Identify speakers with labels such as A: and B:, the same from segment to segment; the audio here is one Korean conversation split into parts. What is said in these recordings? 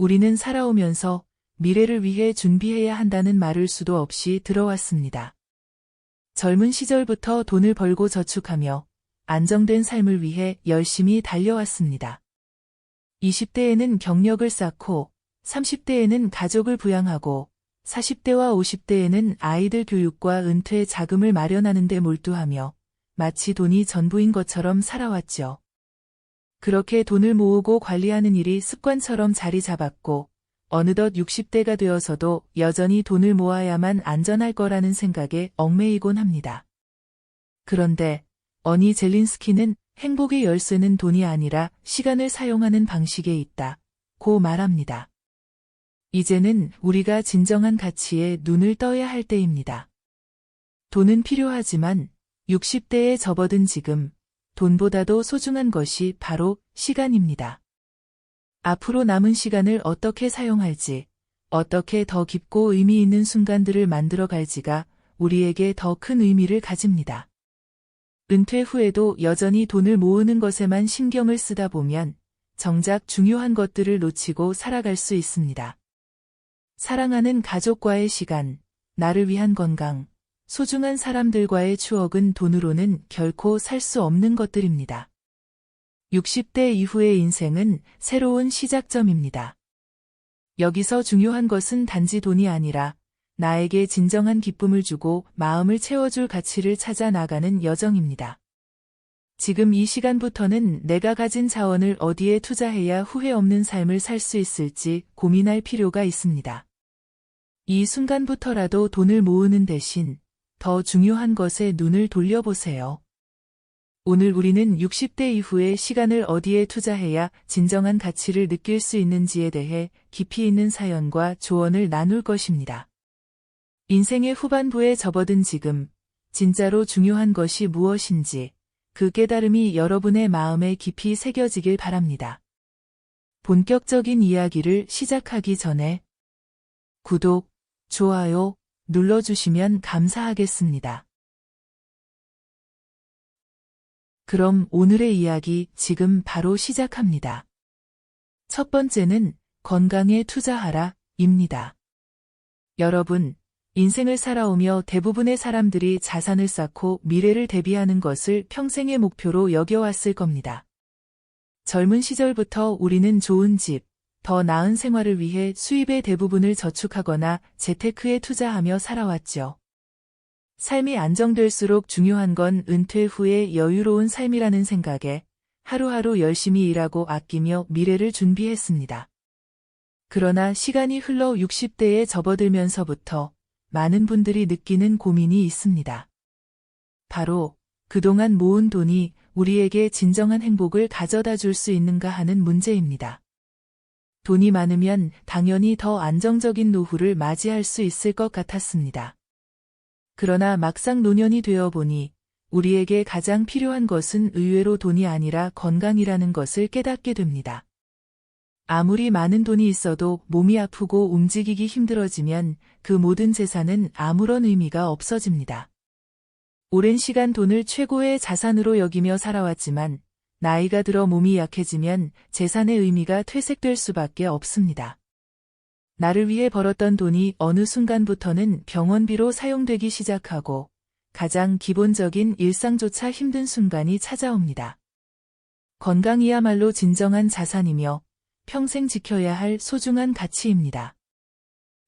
A: 우리는 살아오면서 미래를 위해 준비해야 한다는 말을 수도 없이 들어왔습니다. 젊은 시절부터 돈을 벌고 저축하며 안정된 삶을 위해 열심히 달려왔습니다. 20대에는 경력을 쌓고 30대에는 가족을 부양하고 40대와 50대에는 아이들 교육과 은퇴 자금을 마련하는 데 몰두하며 마치 돈이 전부인 것처럼 살아왔죠. 그렇게 돈을 모으고 관리하는 일이 습관처럼 자리 잡았고 어느덧 60대가 되어서도 여전히 돈을 모아야만 안전할 거라는 생각에 얽매이곤 합니다. 그런데 어니 젤린스키는 행복의 열쇠는 돈이 아니라 시간을 사용하는 방식에 있다고 말합니다. 이제는 우리가 진정한 가치에 눈을 떠야 할 때입니다. 돈은 필요하지만 60대에 접어든 지금 돈보다도 소중한 것이 바로 시간입니다. 앞으로 남은 시간을 어떻게 사용할지, 어떻게 더 깊고 의미 있는 순간들을 만들어 갈지가 우리에게 더 큰 의미를 가집니다. 은퇴 후에도 여전히 돈을 모으는 것에만 신경을 쓰다 보면 정작 중요한 것들을 놓치고 살아갈 수 있습니다. 사랑하는 가족과의 시간, 나를 위한 건강, 소중한 사람들과의 추억은 돈으로는 결코 살 수 없는 것들입니다. 60대 이후의 인생은 새로운 시작점입니다. 여기서 중요한 것은 단지 돈이 아니라 나에게 진정한 기쁨을 주고 마음을 채워줄 가치를 찾아 나가는 여정입니다. 지금 이 시간부터는 내가 가진 자원을 어디에 투자해야 후회 없는 삶을 살 수 있을지 고민할 필요가 있습니다. 이 순간부터라도 돈을 모으는 대신 더 중요한 것에 눈을 돌려보세요. 오늘 우리는 60대 이후의 시간을 어디에 투자해야 진정한 가치를 느낄 수 있는지에 대해 깊이 있는 사연과 조언을 나눌 것입니다. 인생의 후반부에 접어든 지금, 진짜로 중요한 것이 무엇인지 그 깨달음이 여러분의 마음에 깊이 새겨지길 바랍니다. 본격적인 이야기를 시작하기 전에 구독, 좋아요 눌러주시면 감사하겠습니다. 그럼 오늘의 이야기 지금 바로 시작합니다. 첫 번째는 건강에 투자하라 입니다. 여러분, 인생을 살아오며 대부분의 사람들이 자산을 쌓고 미래를 대비하는 것을 평생의 목표로 여겨왔을 겁니다. 젊은 시절부터 우리는 좋은 집, 더 나은 생활을 위해 수입의 대부분을 저축하거나 재테크에 투자하며 살아왔죠. 삶이 안정될수록 중요한 건 은퇴 후의 여유로운 삶이라는 생각에 하루하루 열심히 일하고 아끼며 미래를 준비했습니다. 그러나 시간이 흘러 60대에 접어들면서부터 많은 분들이 느끼는 고민이 있습니다. 바로 그동안 모은 돈이 우리에게 진정한 행복을 가져다 줄 수 있는가 하는 문제입니다. 돈이 많으면 당연히 더 안정적인 노후를 맞이할 수 있을 것 같았습니다. 그러나 막상 노년이 되어 보니 우리에게 가장 필요한 것은 의외로 돈이 아니라 건강이라는 것을 깨닫게 됩니다. 아무리 많은 돈이 있어도 몸이 아프고 움직이기 힘들어지면 그 모든 재산은 아무런 의미가 없어집니다. 오랜 시간 돈을 최고의 자산으로 여기며 살아왔지만 나이가 들어 몸이 약해지면 재산의 의미가 퇴색될 수밖에 없습니다. 나를 위해 벌었던 돈이 어느 순간부터는 병원비로 사용되기 시작하고 가장 기본적인 일상조차 힘든 순간이 찾아옵니다. 건강이야말로 진정한 자산이며 평생 지켜야 할 소중한 가치입니다.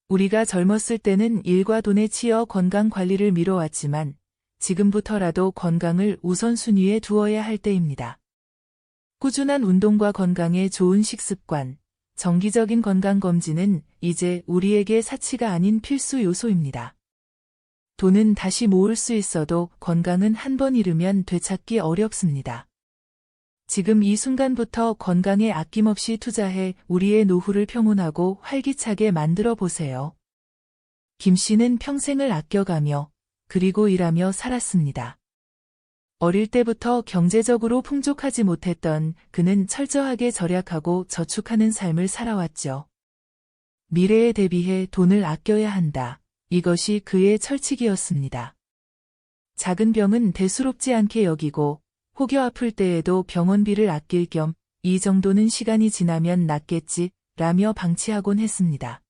A: 우리가 젊었을 때는 일과 돈에 치여 건강 관리를 미뤄왔지만 지금부터라도 건강을 우선순위에 두어야 할 때입니다. 꾸준한 운동과 건강에 좋은 식습관, 정기적인 건강검진은 이제 우리에게 사치가 아닌 필수 요소입니다. 돈은 다시 모을 수 있어도 건강은 한 번 잃으면 되찾기 어렵습니다. 지금 이 순간부터 건강에 아낌없이 투자해 우리의 노후를 평온하고 활기차게 만들어 보세요. 김 씨는 평생을 아껴가며 그리고 일하며 살았습니다. 어릴 때부터 경제적으로 풍족하지 못했던 그는 철저하게 절약하고 저축하는 삶을 살아왔죠. 미래에 대비해 돈을 아껴야 한다. 이것이 그의 철칙이었습니다. 작은 병은 대수롭지 않게 여기고 혹여 아플 때에도 병원비를 아낄 겸 이 정도는 시간이 지나면 낫겠지 라며 방치하곤 했습니다.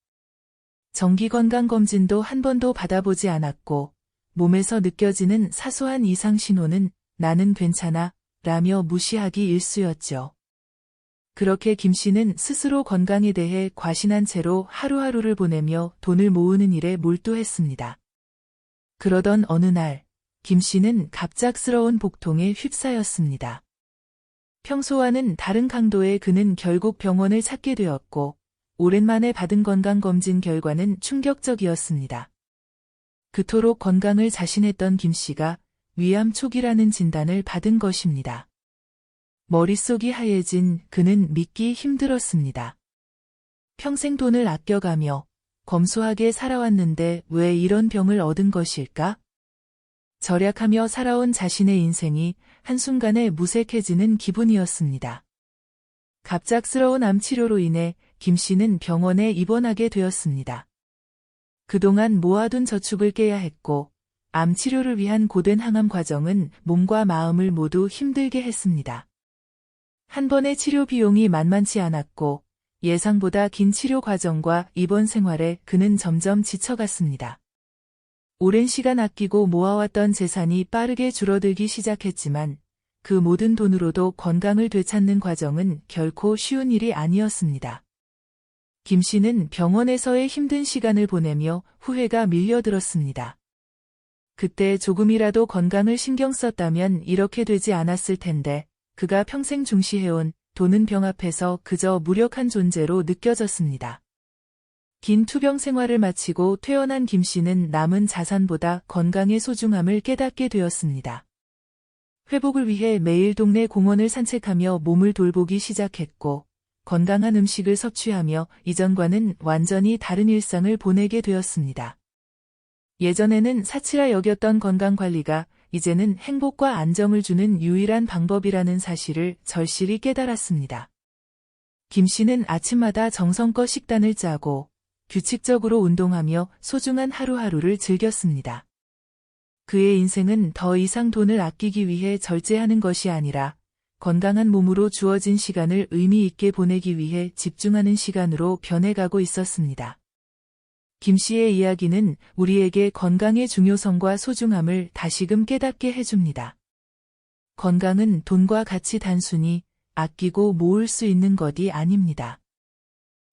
A: 정기 건강검진도 한 번도 받아보지 않았고 몸에서 느껴지는 사소한 이상 신호는 나는 괜찮아 라며 무시하기 일쑤였죠. 그렇게 김 씨는 스스로 건강에 대해 과신한 채로 하루하루를 보내며 돈을 모으는 일에 몰두했습니다. 그러던 어느 날, 김 씨는 갑작스러운 복통에 휩싸였습니다. 평소와는 다른 강도의 그는 결국 병원을 찾게 되었고, 오랜만에 받은 건강검진 결과는 충격적이었습니다. 그토록 건강을 자신했던 김 씨가 위암 초기라는 진단을 받은 것입니다. 머릿속이 하얘진 그는 믿기 힘들었습니다. 평생 돈을 아껴가며 검소하게 살아왔는데 왜 이런 병을 얻은 것일까? 절약하며 살아온 자신의 인생이 한순간에 무색해지는 기분이었습니다. 갑작스러운 암 치료로 인해 김 씨는 병원에 입원하게 되었습니다. 그동안 모아둔 저축을 깨야 했고, 암 치료를 위한 고된 항암 과정은 몸과 마음을 모두 힘들게 했습니다. 한 번의 치료 비용이 만만치 않았고, 예상보다 긴 치료 과정과 입원 생활에 그는 점점 지쳐갔습니다. 오랜 시간 아끼고 모아왔던 재산이 빠르게 줄어들기 시작했지만 그 모든 돈으로도 건강을 되찾는 과정은 결코 쉬운 일이 아니었습니다. 김 씨는 병원에서의 힘든 시간을 보내며 후회가 밀려들었습니다. 그때 조금이라도 건강을 신경 썼다면 이렇게 되지 않았을 텐데 그가 평생 중시해온 돈은 병 앞에서 그저 무력한 존재로 느껴졌습니다. 긴 투병 생활을 마치고 퇴원한 김 씨는 남은 자산보다 건강의 소중함을 깨닫게 되었습니다. 회복을 위해 매일 동네 공원을 산책하며 몸을 돌보기 시작했고, 건강한 음식을 섭취하며 이전과는 완전히 다른 일상을 보내게 되었습니다. 예전에는 사치라 여겼던 건강관리가 이제는 행복과 안정을 주는 유일한 방법이라는 사실을 절실히 깨달았습니다. 김 씨는 아침마다 정성껏 식단을 짜고 규칙적으로 운동하며 소중한 하루하루를 즐겼습니다. 그의 인생은 더 이상 돈을 아끼기 위해 절제하는 것이 아니라 건강한 몸으로 주어진 시간을 의미 있게 보내기 위해 집중하는 시간으로 변해가고 있었습니다. 김 씨의 이야기는 우리에게 건강의 중요성과 소중함을 다시금 깨닫게 해줍니다. 건강은 돈과 같이 단순히 아끼고 모을 수 있는 것이 아닙니다.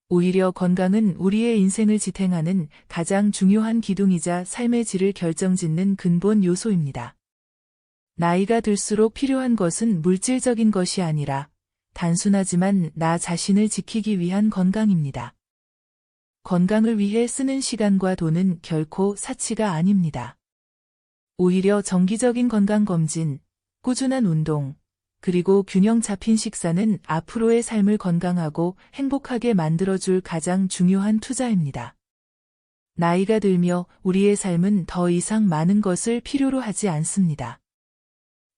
A: 오히려 건강은 우리의 인생을 지탱하는 가장 중요한 기둥이자 삶의 질을 결정짓는 근본 요소입니다. 나이가 들수록 필요한 것은 물질적인 것이 아니라 단순하지만 나 자신을 지키기 위한 건강입니다. 건강을 위해 쓰는 시간과 돈은 결코 사치가 아닙니다. 오히려 정기적인 건강검진, 꾸준한 운동, 그리고 균형 잡힌 식사는 앞으로의 삶을 건강하고 행복하게 만들어줄 가장 중요한 투자입니다. 나이가 들며 우리의 삶은 더 이상 많은 것을 필요로 하지 않습니다.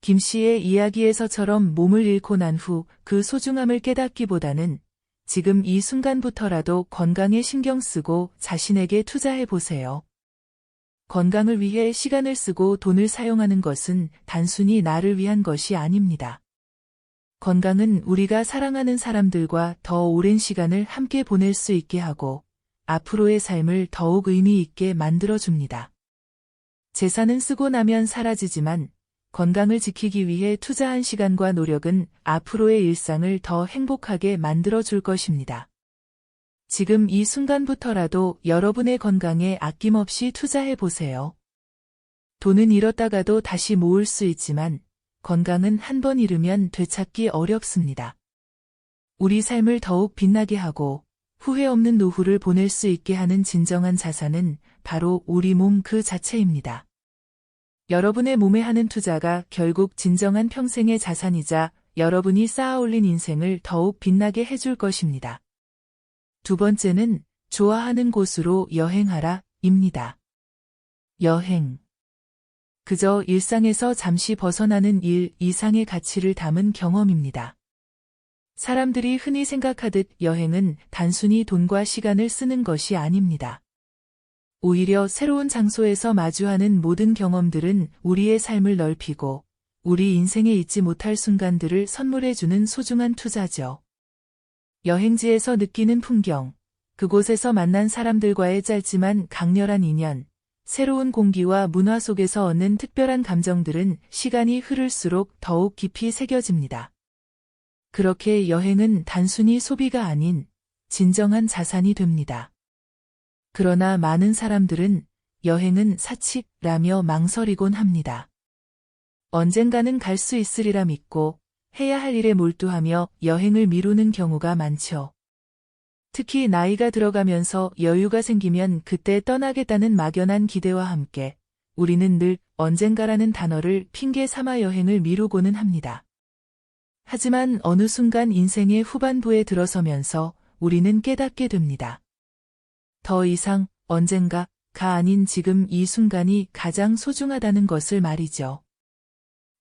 A: 김 씨의 이야기에서처럼 몸을 잃고 난 후 그 소중함을 깨닫기보다는 지금 이 순간부터라도 건강에 신경 쓰고 자신에게 투자해 보세요. 건강을 위해 시간을 쓰고 돈을 사용하는 것은 단순히 나를 위한 것이 아닙니다. 건강은 우리가 사랑하는 사람들과 더 오랜 시간을 함께 보낼 수 있게 하고 앞으로의 삶을 더욱 의미 있게 만들어줍니다. 재산은 쓰고 나면 사라지지만 건강을 지키기 위해 투자한 시간과 노력은 앞으로의 일상을 더 행복하게 만들어줄 것입니다. 지금 이 순간부터라도 여러분의 건강에 아낌없이 투자해 보세요. 돈은 잃었다가도 다시 모을 수 있지만 건강은 한 번 잃으면 되찾기 어렵습니다. 우리 삶을 더욱 빛나게 하고 후회 없는 노후를 보낼 수 있게 하는 진정한 자산은 바로 우리 몸 그 자체입니다. 여러분의 몸에 하는 투자가 결국 진정한 평생의 자산이자 여러분이 쌓아올린 인생을 더욱 빛나게 해줄 것입니다. 두 번째는 좋아하는 곳으로 여행하라 입니다. 여행. 그저 일상에서 잠시 벗어나는 일 이상의 가치를 담은 경험입니다. 사람들이 흔히 생각하듯 여행은 단순히 돈과 시간을 쓰는 것이 아닙니다. 오히려 새로운 장소에서 마주하는 모든 경험들은 우리의 삶을 넓히고 우리 인생에 잊지 못할 순간들을 선물해주는 소중한 투자죠. 여행지에서 느끼는 풍경, 그곳에서 만난 사람들과의 짧지만 강렬한 인연, 새로운 공기와 문화 속에서 얻는 특별한 감정들은 시간이 흐를수록 더욱 깊이 새겨집니다. 그렇게 여행은 단순히 소비가 아닌 진정한 자산이 됩니다. 그러나 많은 사람들은 여행은 사치라며 망설이곤 합니다. 언젠가는 갈 수 있으리라 믿고 해야 할 일에 몰두하며 여행을 미루는 경우가 많죠. 특히 나이가 들어가면서 여유가 생기면 그때 떠나겠다는 막연한 기대와 함께 우리는 늘 언젠가라는 단어를 핑계 삼아 여행을 미루고는 합니다. 하지만 어느 순간 인생의 후반부에 들어서면서 우리는 깨닫게 됩니다. 더 이상 언젠가가 아닌 지금 이 순간이 가장 소중하다는 것을 말이죠.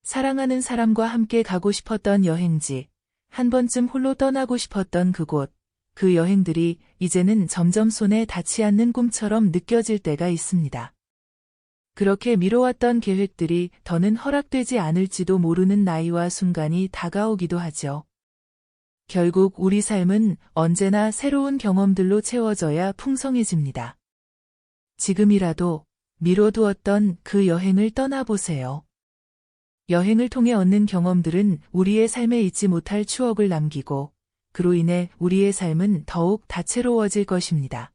A: 사랑하는 사람과 함께 가고 싶었던 여행지, 한 번쯤 홀로 떠나고 싶었던 그곳, 그 여행들이 이제는 점점 손에 닿지 않는 꿈처럼 느껴질 때가 있습니다. 그렇게 미뤄왔던 계획들이 더는 허락되지 않을지도 모르는 나이와 순간이 다가오기도 하죠. 결국 우리 삶은 언제나 새로운 경험들로 채워져야 풍성해집니다. 지금이라도 미뤄두었던 그 여행을 떠나보세요. 여행을 통해 얻는 경험들은 우리의 삶에 잊지 못할 추억을 남기고 그로 인해 우리의 삶은 더욱 다채로워질 것입니다.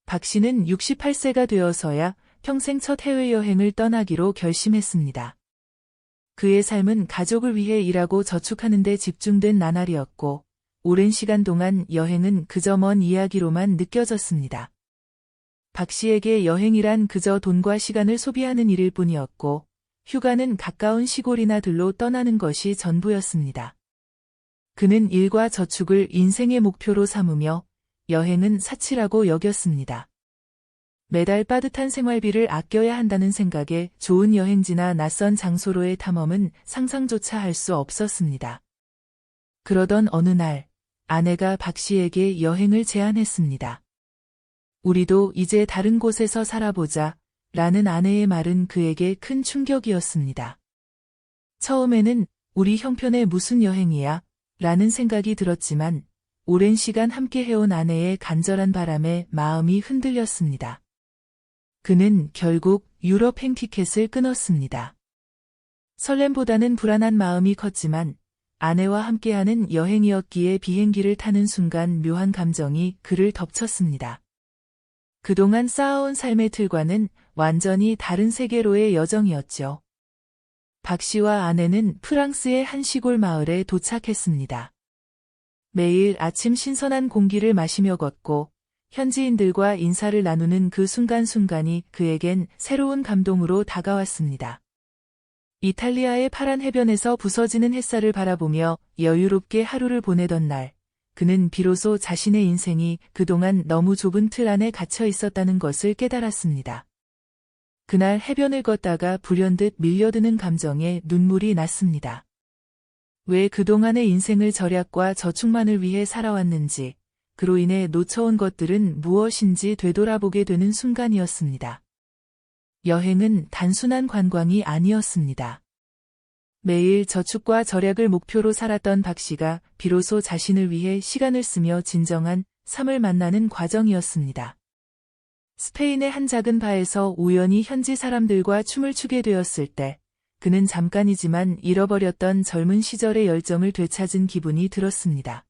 A: 박 씨는 68세가 되어서야 평생 첫 해외여행을 떠나기로 결심했습니다. 그의 삶은 가족을 위해 일하고 저축하는 데 집중된 나날이었고 오랜 시간 동안 여행은 그저 먼 이야기로만 느껴졌습니다. 박 씨에게 여행이란 그저 돈과 시간을 소비하는 일일 뿐이었고 휴가는 가까운 시골이나 들로 떠나는 것이 전부였습니다. 그는 일과 저축을 인생의 목표로 삼으며 여행은 사치라고 여겼습니다. 매달 빠듯한 생활비를 아껴야 한다는 생각에 좋은 여행지나 낯선 장소로의 탐험은 상상조차 할 수 없었습니다. 그러던 어느 날 아내가 박 씨에게 여행을 제안했습니다. 우리도 이제 다른 곳에서 살아보자 라는 아내의 말은 그에게 큰 충격이었습니다. 처음에는 우리 형편에 무슨 여행이야? 라는 생각이 들었지만 오랜 시간 함께 해온 아내의 간절한 바람에 마음이 흔들렸습니다. 그는 결국 유럽 행티켓을 끊었습니다. 설렘보다는 불안한 마음이 컸지만 아내와 함께하는 여행이었기에 비행기를 타는 순간 묘한 감정이 그를 덮쳤습니다. 그동안 쌓아온 삶의 틀과는 완전히 다른 세계로의 여정이었죠. 박 씨와 아내는 프랑스의 한 시골 마을에 도착했습니다. 매일 아침 신선한 공기를 마시며 걷고 현지인들과 인사를 나누는 그 순간순간이 그에겐 새로운 감동으로 다가왔습니다. 이탈리아의 파란 해변에서 부서지는 햇살을 바라보며 여유롭게 하루를 보내던 날, 그는 비로소 자신의 인생이 그동안 너무 좁은 틀 안에 갇혀 있었다는 것을 깨달았습니다. 그날 해변을 걷다가 불현듯 밀려드는 감정에 눈물이 났습니다. 왜 그동안의 인생을 절약과 저축만을 위해 살아왔는지, 그로 인해 놓쳐온 것들은 무엇인지 되돌아보게 되는 순간이었습니다. 여행은 단순한 관광이 아니었습니다. 매일 저축과 절약을 목표로 살았던 박 씨가 비로소 자신을 위해 시간을 쓰며 진정한 삶을 만나는 과정이었습니다. 스페인의 한 작은 바에서 우연히 현지 사람들과 춤을 추게 되었을 때 그는 잠깐이지만 잃어버렸던 젊은 시절의 열정을 되찾은 기분이 들었습니다.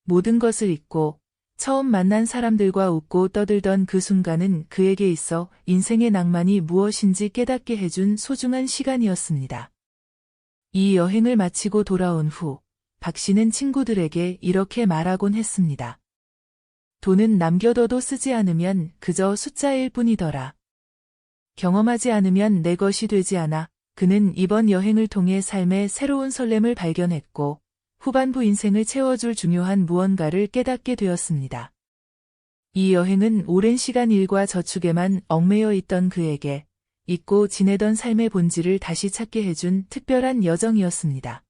A: 모든 것을 잊고 처음 만난 사람들과 웃고 떠들던 그 순간은 그에게 있어 인생의 낭만이 무엇인지 깨닫게 해준 소중한 시간이었습니다. 이 여행을 마치고 돌아온 후 박 씨는 친구들에게 이렇게 말하곤 했습니다. 돈은 남겨둬도 쓰지 않으면 그저 숫자일 뿐이더라. 경험하지 않으면 내 것이 되지 않아. 그는 이번 여행을 통해 삶의 새로운 설렘을 발견했고 후반부 인생을 채워줄 중요한 무언가를 깨닫게 되었습니다. 이 여행은 오랜 시간 일과 저축에만 얽매여 있던 그에게 잊고 지내던 삶의 본질을 다시 찾게 해준 특별한 여정이었습니다.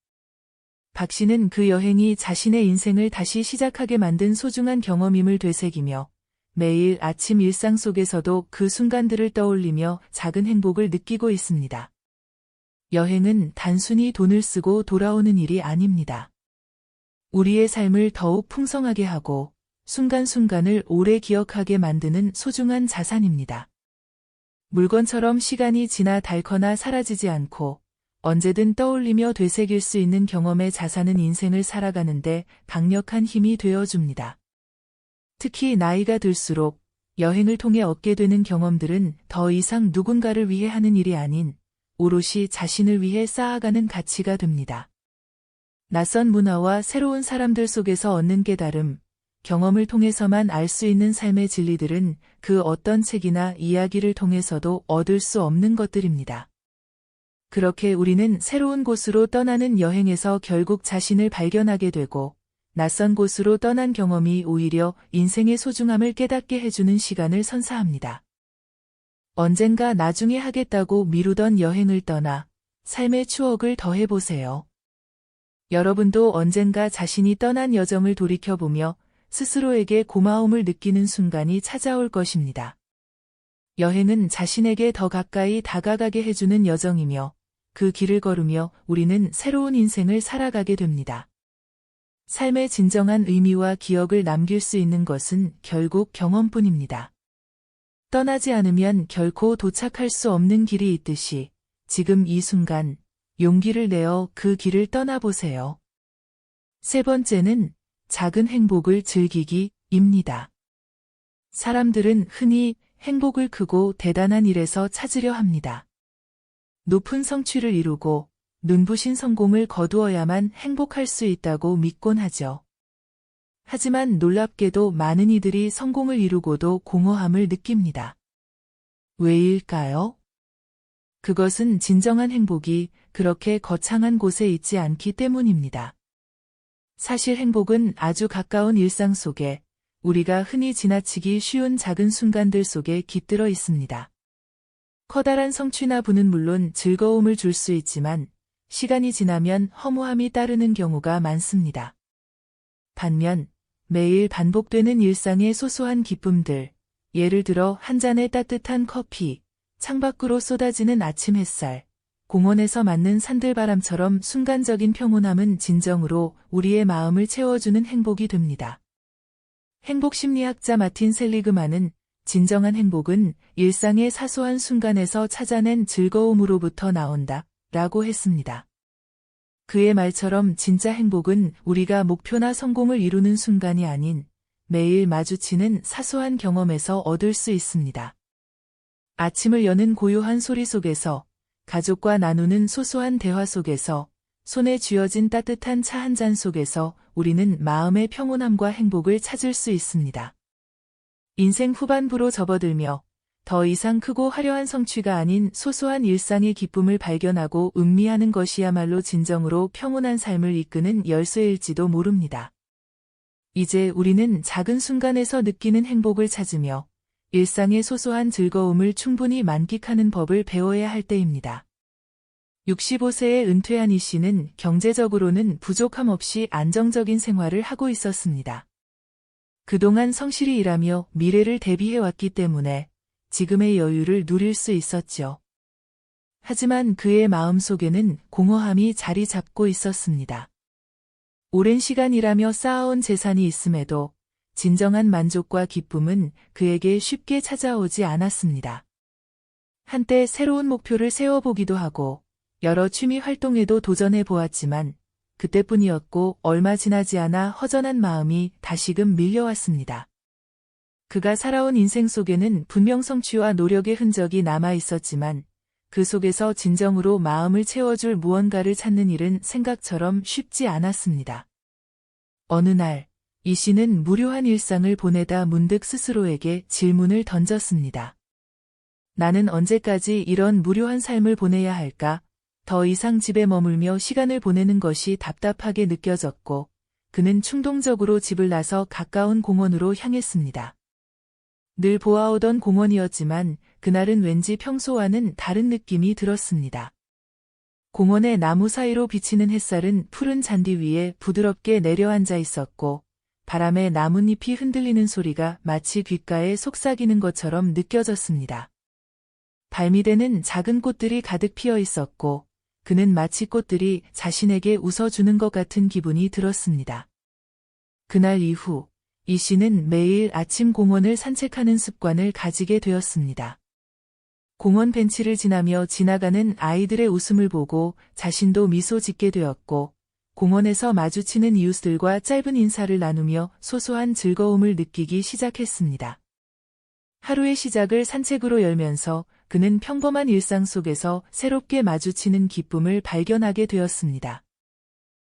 A: 박 씨는 그 여행이 자신의 인생을 다시 시작하게 만든 소중한 경험임을 되새기며 매일 아침 일상 속에서도 그 순간들을 떠올리며 작은 행복을 느끼고 있습니다. 여행은 단순히 돈을 쓰고 돌아오는 일이 아닙니다. 우리의 삶을 더욱 풍성하게 하고 순간순간을 오래 기억하게 만드는 소중한 자산입니다. 물건처럼 시간이 지나 닳거나 사라지지 않고 언제든 떠올리며 되새길 수 있는 경험의 자산은 인생을 살아가는데 강력한 힘이 되어줍니다. 특히 나이가 들수록 여행을 통해 얻게 되는 경험들은 더 이상 누군가를 위해 하는 일이 아닌 오롯이 자신을 위해 쌓아가는 가치가 됩니다. 낯선 문화와 새로운 사람들 속에서 얻는 깨달음, 경험을 통해서만 알 수 있는 삶의 진리들은 그 어떤 책이나 이야기를 통해서도 얻을 수 없는 것들입니다. 그렇게 우리는 새로운 곳으로 떠나는 여행에서 결국 자신을 발견하게 되고 낯선 곳으로 떠난 경험이 오히려 인생의 소중함을 깨닫게 해주는 시간을 선사합니다. 언젠가 나중에 하겠다고 미루던 여행을 떠나 삶의 추억을 더해보세요. 여러분도 언젠가 자신이 떠난 여정을 돌이켜보며 스스로에게 고마움을 느끼는 순간이 찾아올 것입니다. 여행은 자신에게 더 가까이 다가가게 해주는 여정이며 그 길을 걸으며 우리는 새로운 인생을 살아가게 됩니다. 삶의 진정한 의미와 기억을 남길 수 있는 것은 결국 경험뿐입니다. 떠나지 않으면 결코 도착할 수 없는 길이 있듯이 지금 이 순간 용기를 내어 그 길을 떠나보세요. 세 번째는 작은 행복을 즐기기입니다. 사람들은 흔히 행복을 크고 대단한 일에서 찾으려 합니다. 높은 성취를 이루고 눈부신 성공을 거두어야만 행복할 수 있다고 믿곤 하죠. 하지만 놀랍게도 많은 이들이 성공을 이루고도 공허함을 느낍니다. 왜일까요? 그것은 진정한 행복이 그렇게 거창한 곳에 있지 않기 때문입니다. 사실 행복은 아주 가까운 일상 속에 우리가 흔히 지나치기 쉬운 작은 순간들 속에 깃들어 있습니다. 커다란 성취나 부는 물론 즐거움을 줄 수 있지만 시간이 지나면 허무함이 따르는 경우가 많습니다. 반면 매일 반복되는 일상의 소소한 기쁨들, 예를 들어 한 잔의 따뜻한 커피, 창밖으로 쏟아지는 아침 햇살, 공원에서 맞는 산들바람처럼 순간적인 평온함은 진정으로 우리의 마음을 채워주는 행복이 됩니다. 행복심리학자 마틴 셀리그만은 진정한 행복은 일상의 사소한 순간에서 찾아낸 즐거움으로부터 나온다 라고 했습니다. 그의 말처럼 진짜 행복은 우리가 목표나 성공을 이루는 순간이 아닌 매일 마주치는 사소한 경험에서 얻을 수 있습니다. 아침을 여는 고요한 소리 속에서, 가족과 나누는 소소한 대화 속에서, 손에 쥐어진 따뜻한 차 한 잔 속에서 우리는 마음의 평온함과 행복을 찾을 수 있습니다. 인생 후반부로 접어들며 더 이상 크고 화려한 성취가 아닌 소소한 일상의 기쁨을 발견하고 음미하는 것이야말로 진정으로 평온한 삶을 이끄는 열쇠일지도 모릅니다. 이제 우리는 작은 순간에서 느끼는 행복을 찾으며 일상의 소소한 즐거움을 충분히 만끽하는 법을 배워야 할 때입니다. 65세에 은퇴한 이 씨는 경제적으로는 부족함 없이 안정적인 생활을 하고 있었습니다. 그동안 성실히 일하며 미래를 대비해왔기 때문에 지금의 여유를 누릴 수 있었죠. 하지만 그의 마음속에는 공허함이 자리 잡고 있었습니다. 오랜 시간 일하며 쌓아온 재산이 있음에도 진정한 만족과 기쁨은 그에게 쉽게 찾아오지 않았습니다. 한때 새로운 목표를 세워보기도 하고 여러 취미 활동에도 도전해 보았지만 그때뿐이었고 얼마 지나지 않아 허전한 마음이 다시금 밀려왔습니다. 그가 살아온 인생 속에는 분명 성취와 노력의 흔적이 남아 있었지만 그 속에서 진정으로 마음을 채워줄 무언가를 찾는 일은 생각처럼 쉽지 않았습니다. 어느 날, 이 씨는 무료한 일상을 보내다 문득 스스로에게 질문을 던졌습니다. 나는 언제까지 이런 무료한 삶을 보내야 할까? 더 이상 집에 머물며 시간을 보내는 것이 답답하게 느껴졌고, 그는 충동적으로 집을 나서 가까운 공원으로 향했습니다. 늘 보아오던 공원이었지만 그날은 왠지 평소와는 다른 느낌이 들었습니다. 공원의 나무 사이로 비치는 햇살은 푸른 잔디 위에 부드럽게 내려앉아 있었고 바람에 나뭇잎이 흔들리는 소리가 마치 귓가에 속삭이는 것처럼 느껴졌습니다. 발밑에는 작은 꽃들이 가득 피어 있었고 그는 마치 꽃들이 자신에게 웃어주는 것 같은 기분이 들었습니다. 그날 이후 이 씨는 매일 아침 공원을 산책하는 습관을 가지게 되었습니다. 공원 벤치를 지나며 지나가는 아이들의 웃음을 보고 자신도 미소 짓게 되었고, 공원에서 마주치는 이웃들과 짧은 인사를 나누며 소소한 즐거움을 느끼기 시작했습니다. 하루의 시작을 산책으로 열면서 그는 평범한 일상 속에서 새롭게 마주치는 기쁨을 발견하게 되었습니다.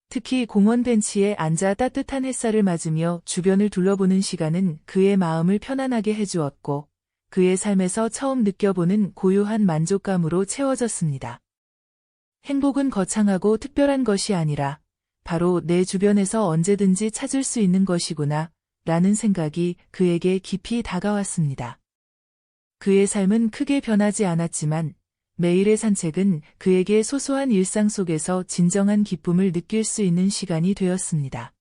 A: 특히 공원 벤치에 앉아 따뜻한 햇살을 맞으며 주변을 둘러보는 시간은 그의 마음을 편안하게 해주었고, 그의 삶에서 처음 느껴보는 고요한 만족감으로 채워졌습니다. 행복은 거창하고 특별한 것이 아니라 바로 내 주변에서 언제든지 찾을 수 있는 것이구나 라는 생각이 그에게 깊이 다가왔습니다. 그의 삶은 크게 변하지 않았지만 매일의 산책은 그에게 소소한 일상 속에서 진정한 기쁨을 느낄 수 있는 시간이 되었습니다.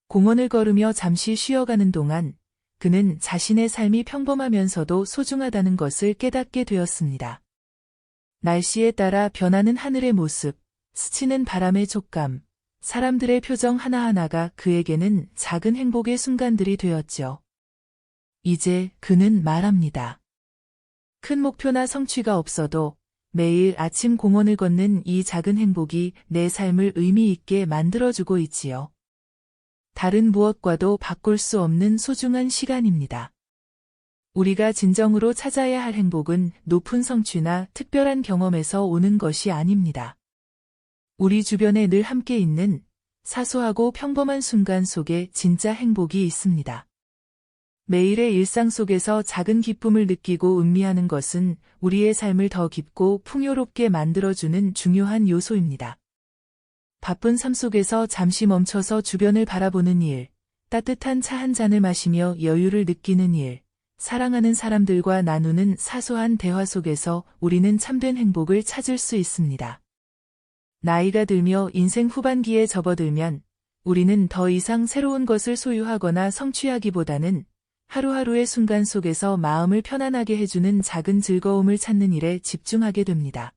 A: 공원을 걸으며 잠시 쉬어가는 동안 그는 자신의 삶이 평범하면서도 소중하다는 것을 깨닫게 되었습니다. 날씨에 따라 변하는 하늘의 모습, 스치는 바람의 촉감, 사람들의 표정 하나하나가 그에게는 작은 행복의 순간들이 되었죠. 이제 그는 말합니다. 큰 목표나 성취가 없어도 매일 아침 공원을 걷는 이 작은 행복이 내 삶을 의미 있게 만들어주고 있지요. 다른 무엇과도 바꿀 수 없는 소중한 시간입니다. 우리가 진정으로 찾아야 할 행복은 높은 성취나 특별한 경험에서 오는 것이 아닙니다. 우리 주변에 늘 함께 있는 사소하고 평범한 순간 속에 진짜 행복이 있습니다. 매일의 일상 속에서 작은 기쁨을 느끼고 음미하는 것은 우리의 삶을 더 깊고 풍요롭게 만들어주는 중요한 요소입니다. 바쁜 삶 속에서 잠시 멈춰서 주변을 바라보는 일, 따뜻한 차 한 잔을 마시며 여유를 느끼는 일, 사랑하는 사람들과 나누는 사소한 대화 속에서 우리는 참된 행복을 찾을 수 있습니다. 나이가 들며 인생 후반기에 접어들면 우리는 더 이상 새로운 것을 소유하거나 성취하기보다는 하루하루의 순간 속에서 마음을 편안하게 해주는 작은 즐거움을 찾는 일에 집중하게 됩니다.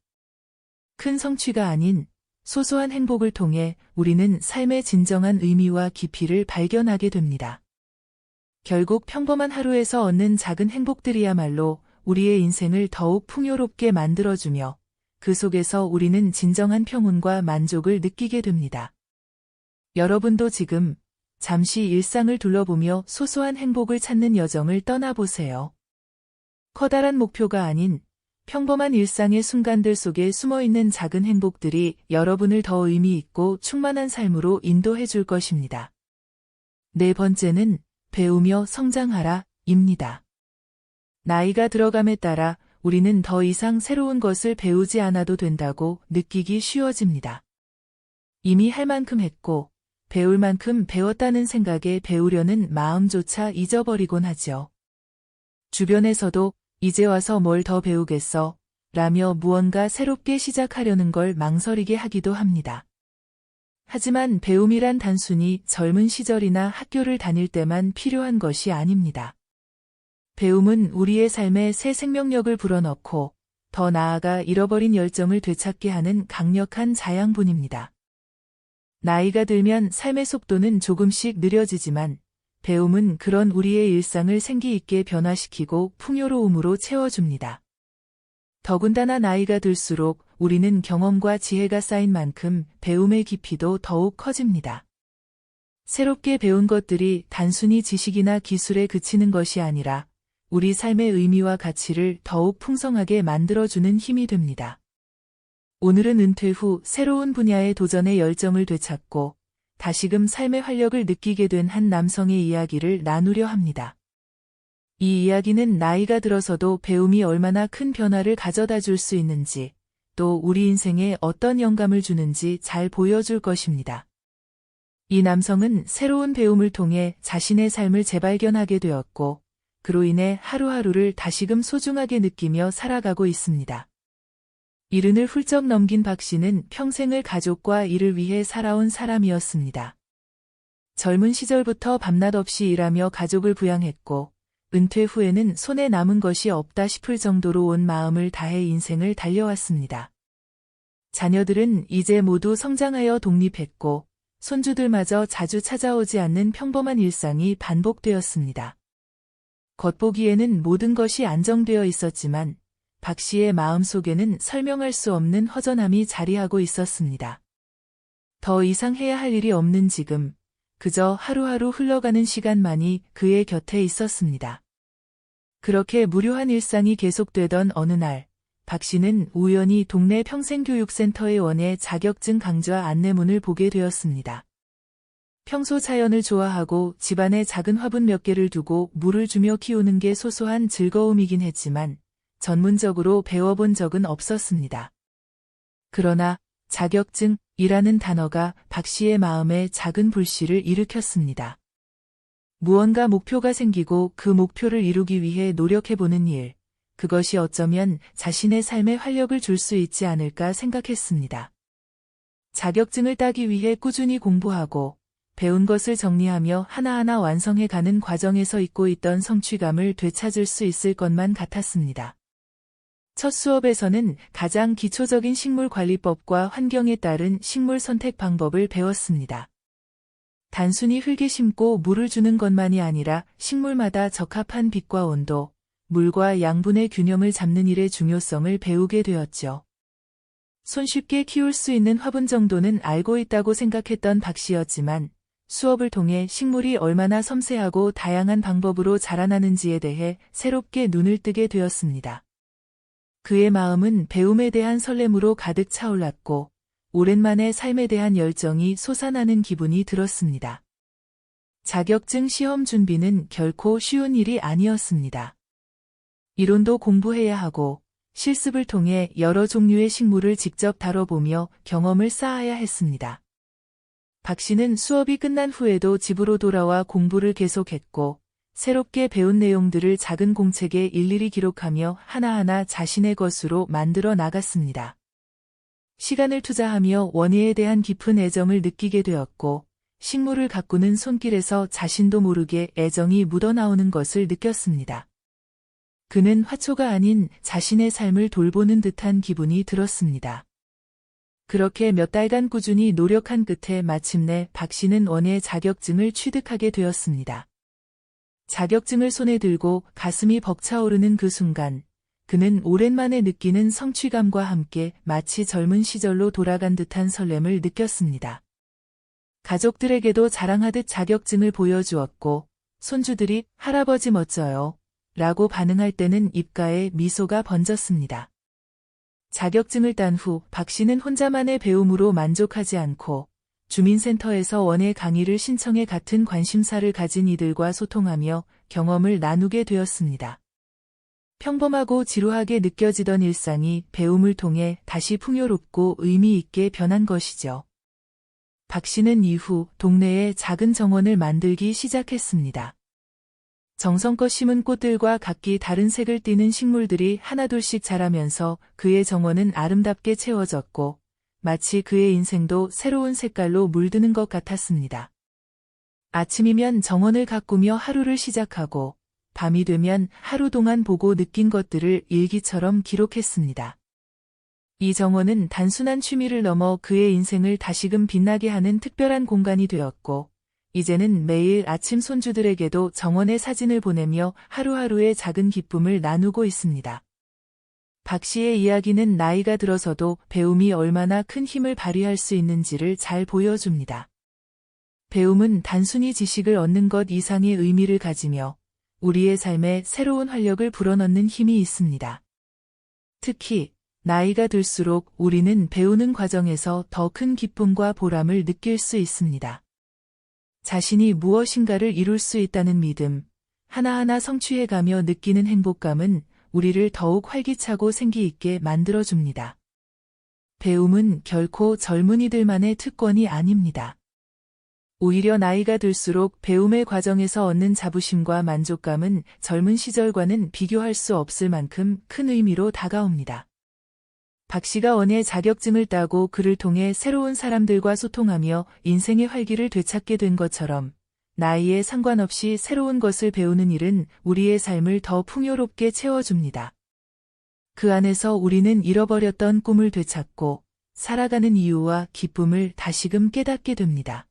A: 큰 성취가 아닌 소소한 행복을 통해 우리는 삶의 진정한 의미와 깊이를 발견하게 됩니다. 결국 평범한 하루에서 얻는 작은 행복들이야말로 우리의 인생을 더욱 풍요롭게 만들어주며 그 속에서 우리는 진정한 평온과 만족을 느끼게 됩니다. 여러분도 지금 잠시 일상을 둘러보며 소소한 행복을 찾는 여정을 떠나보세요. 커다란 목표가 아닌 평범한 일상의 순간들 속에 숨어있는 작은 행복들이 여러분을 더 의미 있고 충만한 삶으로 인도해 줄 것입니다. 네 번째는 배우며 성장하라 입니다. 나이가 들어감에 따라 우리는 더 이상 새로운 것을 배우지 않아도 된다고 느끼기 쉬워집니다. 이미 할 만큼 했고 배울 만큼 배웠다는 생각에 배우려는 마음조차 잊어버리곤 하죠. 주변에서도 이제 와서 뭘 더 배우겠어? 라며 무언가 새롭게 시작하려는 걸 망설이게 하기도 합니다. 하지만 배움이란 단순히 젊은 시절이나 학교를 다닐 때만 필요한 것이 아닙니다. 배움은 우리의 삶에 새 생명력을 불어넣고 더 나아가 잃어버린 열정을 되찾게 하는 강력한 자양분입니다. 나이가 들면 삶의 속도는 조금씩 느려지지만 배움은 그런 우리의 일상을 생기 있게 변화시키고 풍요로움으로 채워줍니다. 더군다나 나이가 들수록 우리는 경험과 지혜가 쌓인 만큼 배움의 깊이도 더욱 커집니다. 새롭게 배운 것들이 단순히 지식이나 기술에 그치는 것이 아니라 우리 삶의 의미와 가치를 더욱 풍성하게 만들어주는 힘이 됩니다. 오늘은 은퇴 후 새로운 분야의 도전에 열정을 되찾고 다시금 삶의 활력을 느끼게 된 한 남성의 이야기를 나누려 합니다. 이 이야기는 나이가 들어서도 배움이 얼마나 큰 변화를 가져다 줄 수 있는지, 또 우리 인생에 어떤 영감을 주는지 잘 보여줄 것입니다. 이 남성은 새로운 배움을 통해 자신의 삶을 재발견하게 되었고, 그로 인해 하루하루를 다시금 소중하게 느끼며 살아가고 있습니다. 70을 훌쩍 넘긴 박 씨는 평생을 가족과 일을 위해 살아온 사람이었습니다. 젊은 시절부터 밤낮 없이 일하며 가족을 부양했고, 은퇴 후에는 손에 남은 것이 없다 싶을 정도로 온 마음을 다해 인생을 달려왔습니다. 자녀들은 이제 모두 성장하여 독립했고, 손주들마저 자주 찾아오지 않는 평범한 일상이 반복되었습니다. 겉보기에는 모든 것이 안정되어 있었지만 박 씨의 마음속에는 설명할 수 없는 허전함이 자리하고 있었습니다. 더 이상 해야 할 일이 없는 지금, 그저 하루하루 흘러가는 시간만이 그의 곁에 있었습니다. 그렇게 무료한 일상이 계속되던 어느 날, 박 씨는 우연히 동네 평생교육센터의 원예 자격증 강좌 안내문을 보게 되었습니다. 평소 자연을 좋아하고 집안에 작은 화분 몇 개를 두고 물을 주며 키우는 게 소소한 즐거움이긴 했지만 전문적으로 배워본 적은 없었습니다. 그러나 자격증이라는 단어가 박 씨의 마음에 작은 불씨를 일으켰습니다. 무언가 목표가 생기고 그 목표를 이루기 위해 노력해보는 일, 그것이 어쩌면 자신의 삶에 활력을 줄 수 있지 않을까 생각했습니다. 자격증을 따기 위해 꾸준히 공부하고 배운 것을 정리하며 하나하나 완성해가는 과정에서 잊고 있던 성취감을 되찾을 수 있을 것만 같았습니다. 첫 수업에서는 가장 기초적인 식물관리법과 환경에 따른 식물 선택 방법을 배웠습니다. 단순히 흙에 심고 물을 주는 것만이 아니라 식물마다 적합한 빛과 온도, 물과 양분의 균형을 잡는 일의 중요성을 배우게 되었죠. 손쉽게 키울 수 있는 화분 정도는 알고 있다고 생각했던 박 씨였지만 수업을 통해 식물이 얼마나 섬세하고 다양한 방법으로 자라나는지에 대해 새롭게 눈을 뜨게 되었습니다. 그의 마음은 배움에 대한 설렘으로 가득 차올랐고 오랜만에 삶에 대한 열정이 솟아나는 기분이 들었습니다. 자격증 시험 준비는 결코 쉬운 일이 아니었습니다. 이론도 공부해야 하고 실습을 통해 여러 종류의 식물을 직접 다뤄보며 경험을 쌓아야 했습니다. 박 씨는 수업이 끝난 후에도 집으로 돌아와 공부를 계속했고 새롭게 배운 내용들을 작은 공책에 일일이 기록하며 하나하나 자신의 것으로 만들어 나갔습니다. 시간을 투자하며 원예에 대한 깊은 애정을 느끼게 되었고 식물을 가꾸는 손길에서 자신도 모르게 애정이 묻어나오는 것을 느꼈습니다. 그는 화초가 아닌 자신의 삶을 돌보는 듯한 기분이 들었습니다. 그렇게 몇 달간 꾸준히 노력한 끝에 마침내 박 씨는 원예 자격증을 취득하게 되었습니다. 자격증을 손에 들고 가슴이 벅차오르는 그 순간, 그는 오랜만에 느끼는 성취감과 함께 마치 젊은 시절로 돌아간 듯한 설렘을 느꼈습니다. 가족들에게도 자랑하듯 자격증을 보여주었고, 손주들이 할아버지 멋져요 라고 반응할 때는 입가에 미소가 번졌습니다. 자격증을 딴 후 박 씨는 혼자만의 배움으로 만족하지 않고 주민센터에서 원예 강의를 신청해 같은 관심사를 가진 이들과 소통하며 경험을 나누게 되었습니다. 평범하고 지루하게 느껴지던 일상이 배움을 통해 다시 풍요롭고 의미 있게 변한 것이죠. 박 씨는 이후 동네에 작은 정원을 만들기 시작했습니다. 정성껏 심은 꽃들과 각기 다른 색을 띠는 식물들이 하나둘씩 자라면서 그의 정원은 아름답게 채워졌고 마치 그의 인생도 새로운 색깔로 물드는 것 같았습니다. 아침이면 정원을 가꾸며 하루를 시작하고 밤이 되면 하루 동안 보고 느낀 것들을 일기처럼 기록했습니다. 이 정원은 단순한 취미를 넘어 그의 인생을 다시금 빛나게 하는 특별한 공간이 되었고 이제는 매일 아침 손주들에게도 정원의 사진을 보내며 하루하루의 작은 기쁨을 나누고 있습니다. 박 씨의 이야기는 나이가 들어서도 배움이 얼마나 큰 힘을 발휘할 수 있는지를 잘 보여줍니다. 배움은 단순히 지식을 얻는 것 이상의 의미를 가지며 우리의 삶에 새로운 활력을 불어넣는 힘이 있습니다. 특히 나이가 들수록 우리는 배우는 과정에서 더 큰 기쁨과 보람을 느낄 수 있습니다. 자신이 무엇인가를 이룰 수 있다는 믿음, 하나하나 성취해가며 느끼는 행복감은 우리를 더욱 활기차고 생기 있게 만들어줍니다. 배움은 결코 젊은이들만의 특권이 아닙니다. 오히려 나이가 들수록 배움의 과정에서 얻는 자부심과 만족감은 젊은 시절과는 비교할 수 없을 만큼 큰 의미로 다가옵니다. 박 씨가 원예 자격증을 따고 그를 통해 새로운 사람들과 소통하며 인생의 활기를 되찾게 된 것처럼 나이에 상관없이 새로운 것을 배우는 일은 우리의 삶을 더 풍요롭게 채워줍니다. 그 안에서 우리는 잃어버렸던 꿈을 되찾고 살아가는 이유와 기쁨을 다시금 깨닫게 됩니다.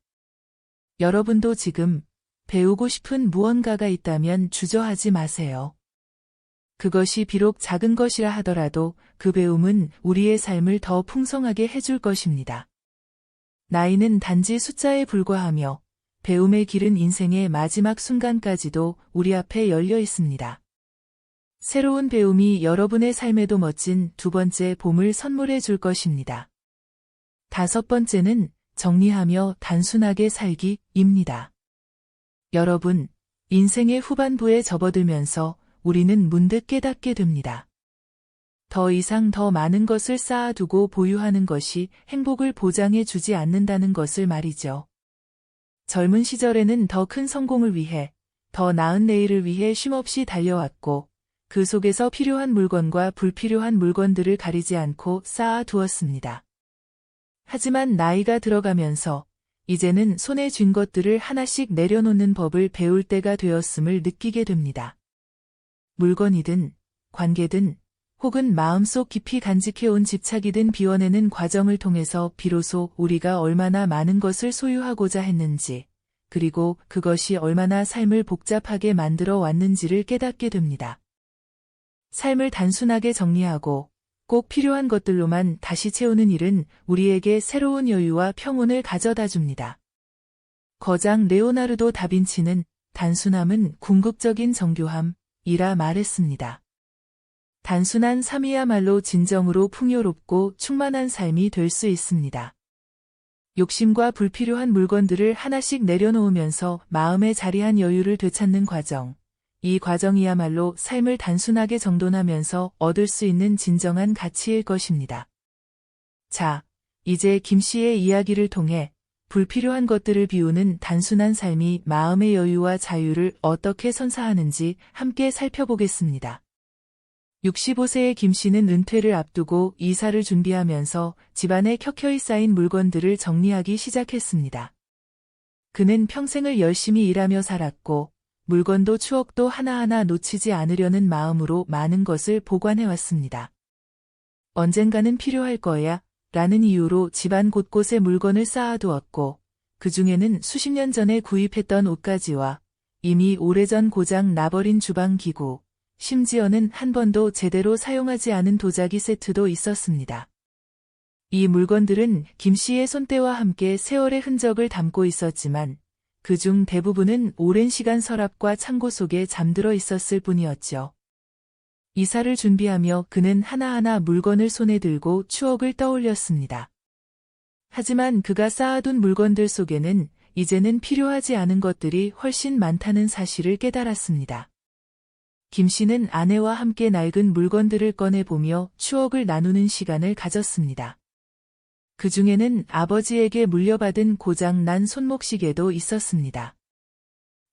A: 여러분도 지금 배우고 싶은 무언가가 있다면 주저하지 마세요. 그것이 비록 작은 것이라 하더라도 그 배움은 우리의 삶을 더 풍성하게 해줄 것입니다. 나이는 단지 숫자에 불과하며 배움의 길은 인생의 마지막 순간까지도 우리 앞에 열려 있습니다. 새로운 배움이 여러분의 삶에도 멋진 두 번째 봄을 선물해 줄 것입니다. 다섯 번째는 정리하며 단순하게 살기입니다. 여러분, 인생의 후반부에 접어들면서 우리는 문득 깨닫게 됩니다. 더 이상 더 많은 것을 쌓아두고 보유하는 것이 행복을 보장해 주지 않는다는 것을 말이죠. 젊은 시절에는 더 큰 성공을 위해, 더 나은 내일을 위해 쉼없이 달려왔고, 그 속에서 필요한 물건과 불필요한 물건들을 가리지 않고 쌓아두었습니다. 하지만 나이가 들어가면서 이제는 손에 쥔 것들을 하나씩 내려놓는 법을 배울 때가 되었음을 느끼게 됩니다. 물건이든 관계든 혹은 마음속 깊이 간직해온 집착이든 비워내는 과정을 통해서 비로소 우리가 얼마나 많은 것을 소유하고자 했는지, 그리고 그것이 얼마나 삶을 복잡하게 만들어 왔는지를 깨닫게 됩니다. 삶을 단순하게 정리하고 꼭 필요한 것들로만 다시 채우는 일은 우리에게 새로운 여유와 평온을 가져다 줍니다. 거장 레오나르도 다빈치는 단순함은 궁극적인 정교함이라 말했습니다. 단순한 삶이야말로 진정으로 풍요롭고 충만한 삶이 될 수 있습니다. 욕심과 불필요한 물건들을 하나씩 내려놓으면서 마음의 자리한 여유를 되찾는 과정. 이 과정이야말로 삶을 단순하게 정돈하면서 얻을 수 있는 진정한 가치일 것입니다. 자, 이제 김 씨의 이야기를 통해 불필요한 것들을 비우는 단순한 삶이 마음의 여유와 자유를 어떻게 선사하는지 함께 살펴보겠습니다. 65세의 김 씨는 은퇴를 앞두고 이사를 준비하면서 집안에 켜켜이 쌓인 물건들을 정리하기 시작했습니다. 그는 평생을 열심히 일하며 살았고 물건도 추억도 하나하나 놓치지 않으려는 마음으로 많은 것을 보관해왔습니다. 언젠가는 필요할 거야 라는 이유로 집안 곳곳에 물건을 쌓아두었고 그 중에는 수십 년 전에 구입했던 옷가지와 이미 오래전 고장 나버린 주방기구, 심지어는 한 번도 제대로 사용하지 않은 도자기 세트도 있었습니다. 이 물건들은 김 씨의 손때와 함께 세월의 흔적을 담고 있었지만 그중 대부분은 오랜 시간 서랍과 창고 속에 잠들어 있었을 뿐이었죠. 이사를 준비하며 그는 하나하나 물건을 손에 들고 추억을 떠올렸습니다. 하지만 그가 쌓아둔 물건들 속에는 이제는 필요하지 않은 것들이 훨씬 많다는 사실을 깨달았습니다. 김 씨는 아내와 함께 낡은 물건들을 꺼내보며 추억을 나누는 시간을 가졌습니다. 그 중에는 아버지에게 물려받은 고장난 손목시계도 있었습니다.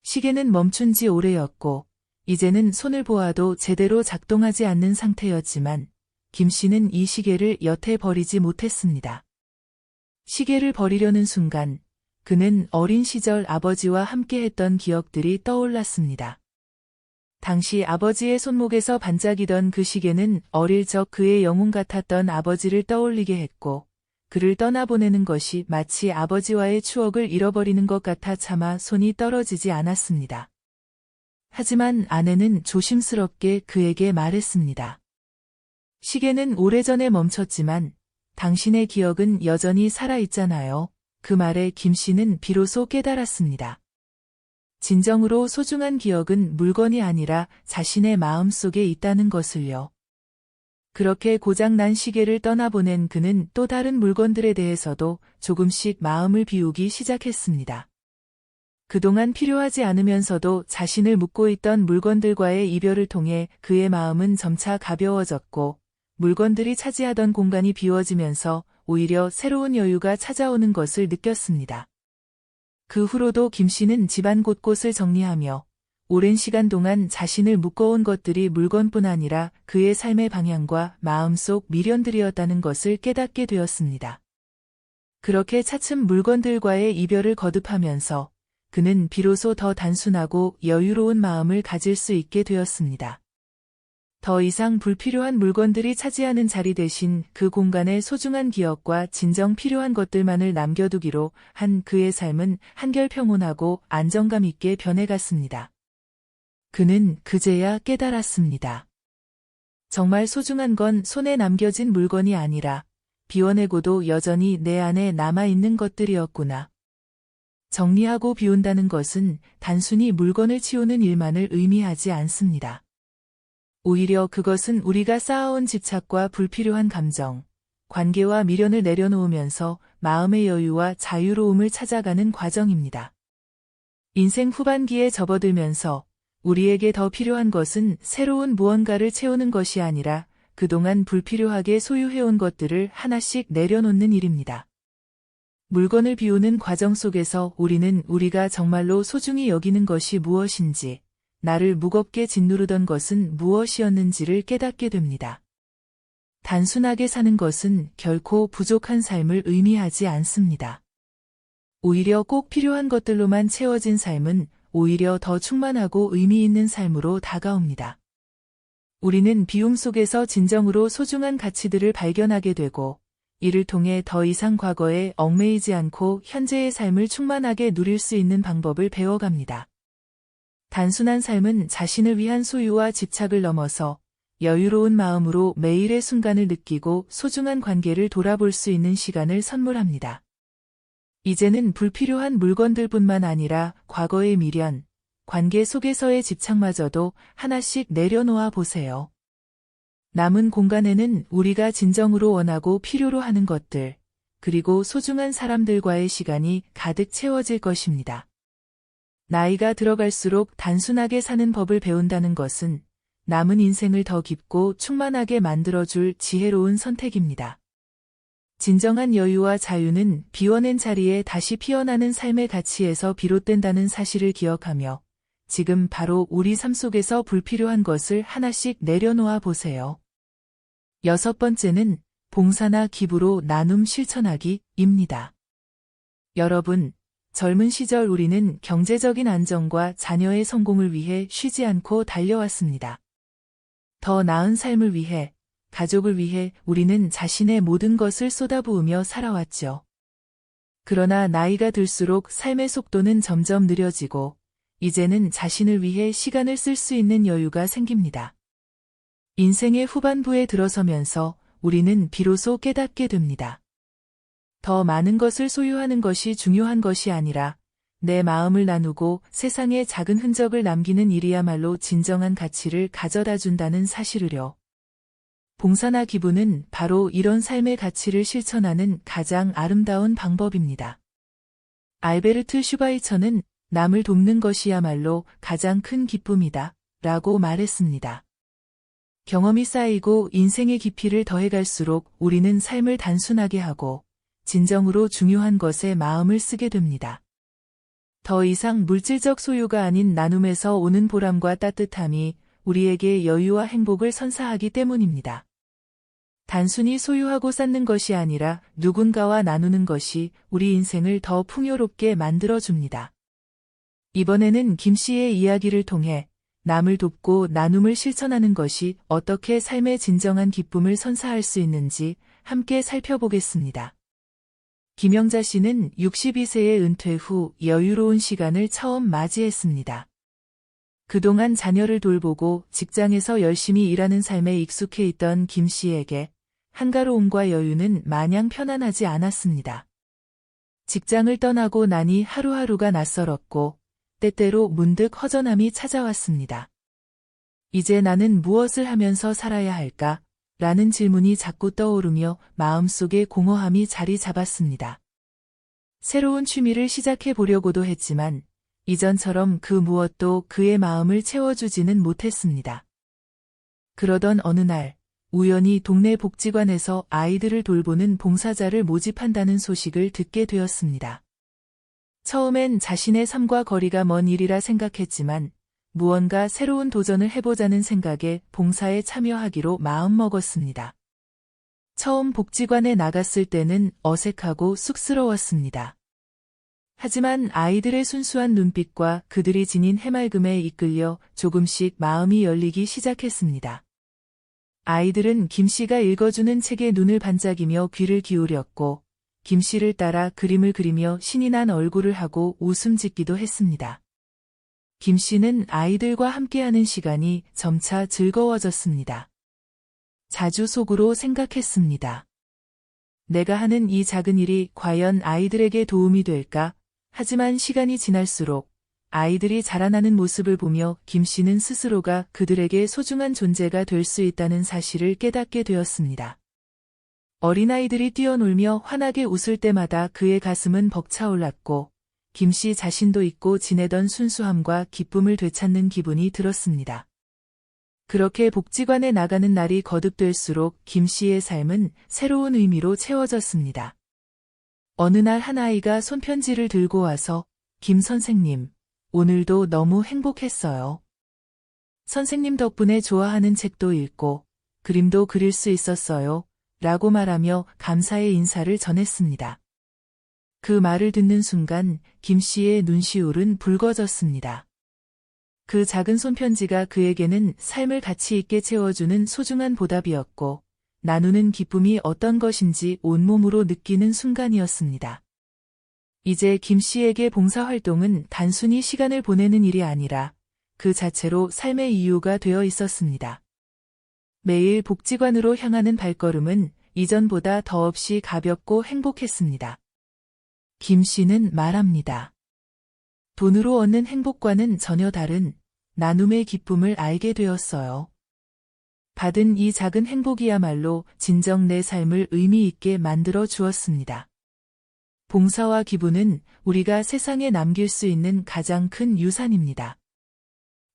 A: 시계는 멈춘 지 오래였고 이제는 손을 보아도 제대로 작동하지 않는 상태였지만 김 씨는 이 시계를 여태 버리지 못했습니다. 시계를 버리려는 순간 그는 어린 시절 아버지와 함께했던 기억들이 떠올랐습니다. 당시 아버지의 손목에서 반짝이던 그 시계는 어릴 적 그의 영웅 같았던 아버지를 떠올리게 했고 그를 떠나보내는 것이 마치 아버지와의 추억을 잃어버리는 것 같아 차마 손이 떨어지지 않았습니다. 하지만 아내는 조심스럽게 그에게 말했습니다. 시계는 오래전에 멈췄지만 당신의 기억은 여전히 살아있잖아요. 그 말에 김 씨는 비로소 깨달았습니다. 진정으로 소중한 기억은 물건이 아니라 자신의 마음 속에 있다는 것을요. 그렇게 고장난 시계를 떠나보낸 그는 또 다른 물건들에 대해서도 조금씩 마음을 비우기 시작했습니다. 그동안 필요하지 않으면서도 자신을 묶고 있던 물건들과의 이별을 통해 그의 마음은 점차 가벼워졌고 물건들이 차지하던 공간이 비워지면서 오히려 새로운 여유가 찾아오는 것을 느꼈습니다. 그 후로도 김 씨는 집안 곳곳을 정리하며 오랜 시간 동안 자신을 묶어온 것들이 물건뿐 아니라 그의 삶의 방향과 마음속 미련들이었다는 것을 깨닫게 되었습니다. 그렇게 차츰 물건들과의 이별을 거듭하면서 그는 비로소 더 단순하고 여유로운 마음을 가질 수 있게 되었습니다. 더 이상 불필요한 물건들이 차지하는 자리 대신 그 공간에 소중한 기억과 진정 필요한 것들만을 남겨두기로 한 그의 삶은 한결 평온하고 안정감 있게 변해갔습니다. 그는 그제야 깨달았습니다. 정말 소중한 건 손에 남겨진 물건이 아니라 비워내고도 여전히 내 안에 남아있는 것들이었구나. 정리하고 비운다는 것은 단순히 물건을 치우는 일만을 의미하지 않습니다. 오히려 그것은 우리가 쌓아온 집착과 불필요한 감정, 관계와 미련을 내려놓으면서 마음의 여유와 자유로움을 찾아가는 과정입니다. 인생 후반기에 접어들면서 우리에게 더 필요한 것은 새로운 무언가를 채우는 것이 아니라 그동안 불필요하게 소유해온 것들을 하나씩 내려놓는 일입니다. 물건을 비우는 과정 속에서 우리는 우리가 정말로 소중히 여기는 것이 무엇인지, 나를 무겁게 짓누르던 것은 무엇이었는지를 깨닫게 됩니다. 단순하게 사는 것은 결코 부족한 삶을 의미하지 않습니다. 오히려 꼭 필요한 것들로만 채워진 삶은 오히려 더 충만하고 의미 있는 삶으로 다가옵니다. 우리는 비움 속에서 진정으로 소중한 가치들을 발견하게 되고, 이를 통해 더 이상 과거에 얽매이지 않고 현재의 삶을 충만하게 누릴 수 있는 방법을 배워갑니다. 단순한 삶은 자신을 위한 소유와 집착을 넘어서 여유로운 마음으로 매일의 순간을 느끼고 소중한 관계를 돌아볼 수 있는 시간을 선물합니다. 이제는 불필요한 물건들뿐만 아니라 과거의 미련, 관계 속에서의 집착마저도 하나씩 내려놓아 보세요. 남은 공간에는 우리가 진정으로 원하고 필요로 하는 것들, 그리고 소중한 사람들과의 시간이 가득 채워질 것입니다. 나이가 들어갈수록 단순하게 사는 법을 배운다는 것은 남은 인생을 더 깊고 충만하게 만들어줄 지혜로운 선택입니다. 진정한 여유와 자유는 비워낸 자리에 다시 피어나는 삶의 가치에서 비롯된다는 사실을 기억하며 지금 바로 우리 삶 속에서 불필요한 것을 하나씩 내려놓아 보세요. 6번째는 봉사나 기부로 나눔 실천하기입니다. 여러분, 젊은 시절 우리는 경제적인 안정과 자녀의 성공을 위해 쉬지 않고 달려왔습니다. 더 나은 삶을 위해, 가족을 위해 우리는 자신의 모든 것을 쏟아부으며 살아왔죠. 그러나 나이가 들수록 삶의 속도는 점점 느려지고, 이제는 자신을 위해 시간을 쓸 수 있는 여유가 생깁니다. 인생의 후반부에 들어서면서 우리는 비로소 깨닫게 됩니다. 더 많은 것을 소유하는 것이 중요한 것이 아니라 내 마음을 나누고 세상에 작은 흔적을 남기는 일이야말로 진정한 가치를 가져다 준다는 사실을요. 봉사나 기부는 바로 이런 삶의 가치를 실천하는 가장 아름다운 방법입니다. 알베르트 슈바이처는 남을 돕는 것이야말로 가장 큰 기쁨이다 라고 말했습니다. 경험이 쌓이고 인생의 깊이를 더해갈수록 우리는 삶을 단순하게 하고 진정으로 중요한 것에 마음을 쓰게 됩니다. 더 이상 물질적 소유가 아닌 나눔에서 오는 보람과 따뜻함이 우리에게 여유와 행복을 선사하기 때문입니다. 단순히 소유하고 쌓는 것이 아니라 누군가와 나누는 것이 우리 인생을 더 풍요롭게 만들어줍니다. 이번에는 김 씨의 이야기를 통해 남을 돕고 나눔을 실천하는 것이 어떻게 삶의 진정한 기쁨을 선사할 수 있는지 함께 살펴보겠습니다. 김영자 씨는 62세의 은퇴 후 여유로운 시간을 처음 맞이했습니다. 그동안 자녀를 돌보고 직장에서 열심히 일하는 삶에 익숙해 있던 김 씨에게 한가로움과 여유는 마냥 편안하지 않았습니다. 직장을 떠나고 나니 하루하루가 낯설었고 때때로 문득 허전함이 찾아왔습니다. 이제 나는 무엇을 하면서 살아야 할까? 라는 질문이 자꾸 떠오르며 마음속에 공허함이 자리 잡았습니다. 새로운 취미를 시작해 보려고도 했지만 이전처럼 그 무엇도 그의 마음을 채워주지는 못했습니다. 그러던 어느 날 우연히 동네 복지관에서 아이들을 돌보는 봉사자를 모집한다는 소식을 듣게 되었습니다. 처음엔 자신의 삶과 거리가 먼 일이라 생각했지만 무언가 새로운 도전을 해보자는 생각에 봉사에 참여하기로 마음먹었습니다. 처음 복지관에 나갔을 때는 어색하고 쑥스러웠습니다. 하지만 아이들의 순수한 눈빛과 그들이 지닌 해맑음에 이끌려 조금씩 마음이 열리기 시작했습니다. 아이들은 김 씨가 읽어주는 책에 눈을 반짝이며 귀를 기울였고 김 씨를 따라 그림을 그리며 신이 난 얼굴을 하고 웃음 짓기도 했습니다. 김 씨는 아이들과 함께하는 시간이 점차 즐거워졌습니다. 자주 속으로 생각했습니다. 내가 하는 이 작은 일이 과연 아이들에게 도움이 될까? 하지만 시간이 지날수록 아이들이 자라나는 모습을 보며 김 씨는 스스로가 그들에게 소중한 존재가 될 수 있다는 사실을 깨닫게 되었습니다. 어린아이들이 뛰어놀며 환하게 웃을 때마다 그의 가슴은 벅차올랐고 김 씨 자신도 잊고 지내던 순수함과 기쁨을 되찾는 기분이 들었습니다. 그렇게 복지관에 나가는 날이 거듭될수록 김 씨의 삶은 새로운 의미로 채워졌습니다. 어느 날 한 아이가 손편지를 들고 와서 김 선생님, 오늘도 너무 행복했어요. 선생님 덕분에 좋아하는 책도 읽고 그림도 그릴 수 있었어요. 라고 말하며 감사의 인사를 전했습니다. 그 말을 듣는 순간 김 씨의 눈시울은 붉어졌습니다. 그 작은 손편지가 그에게는 삶을 가치 있게 채워주는 소중한 보답이었고 나누는 기쁨이 어떤 것인지 온몸으로 느끼는 순간이었습니다. 이제 김 씨에게 봉사활동은 단순히 시간을 보내는 일이 아니라 그 자체로 삶의 이유가 되어 있었습니다. 매일 복지관으로 향하는 발걸음은 이전보다 더없이 가볍고 행복했습니다. 김 씨는 말합니다. 돈으로 얻는 행복과는 전혀 다른 나눔의 기쁨을 알게 되었어요. 받은 이 작은 행복이야말로 진정 내 삶을 의미 있게 만들어 주었습니다. 봉사와 기부는 우리가 세상에 남길 수 있는 가장 큰 유산입니다.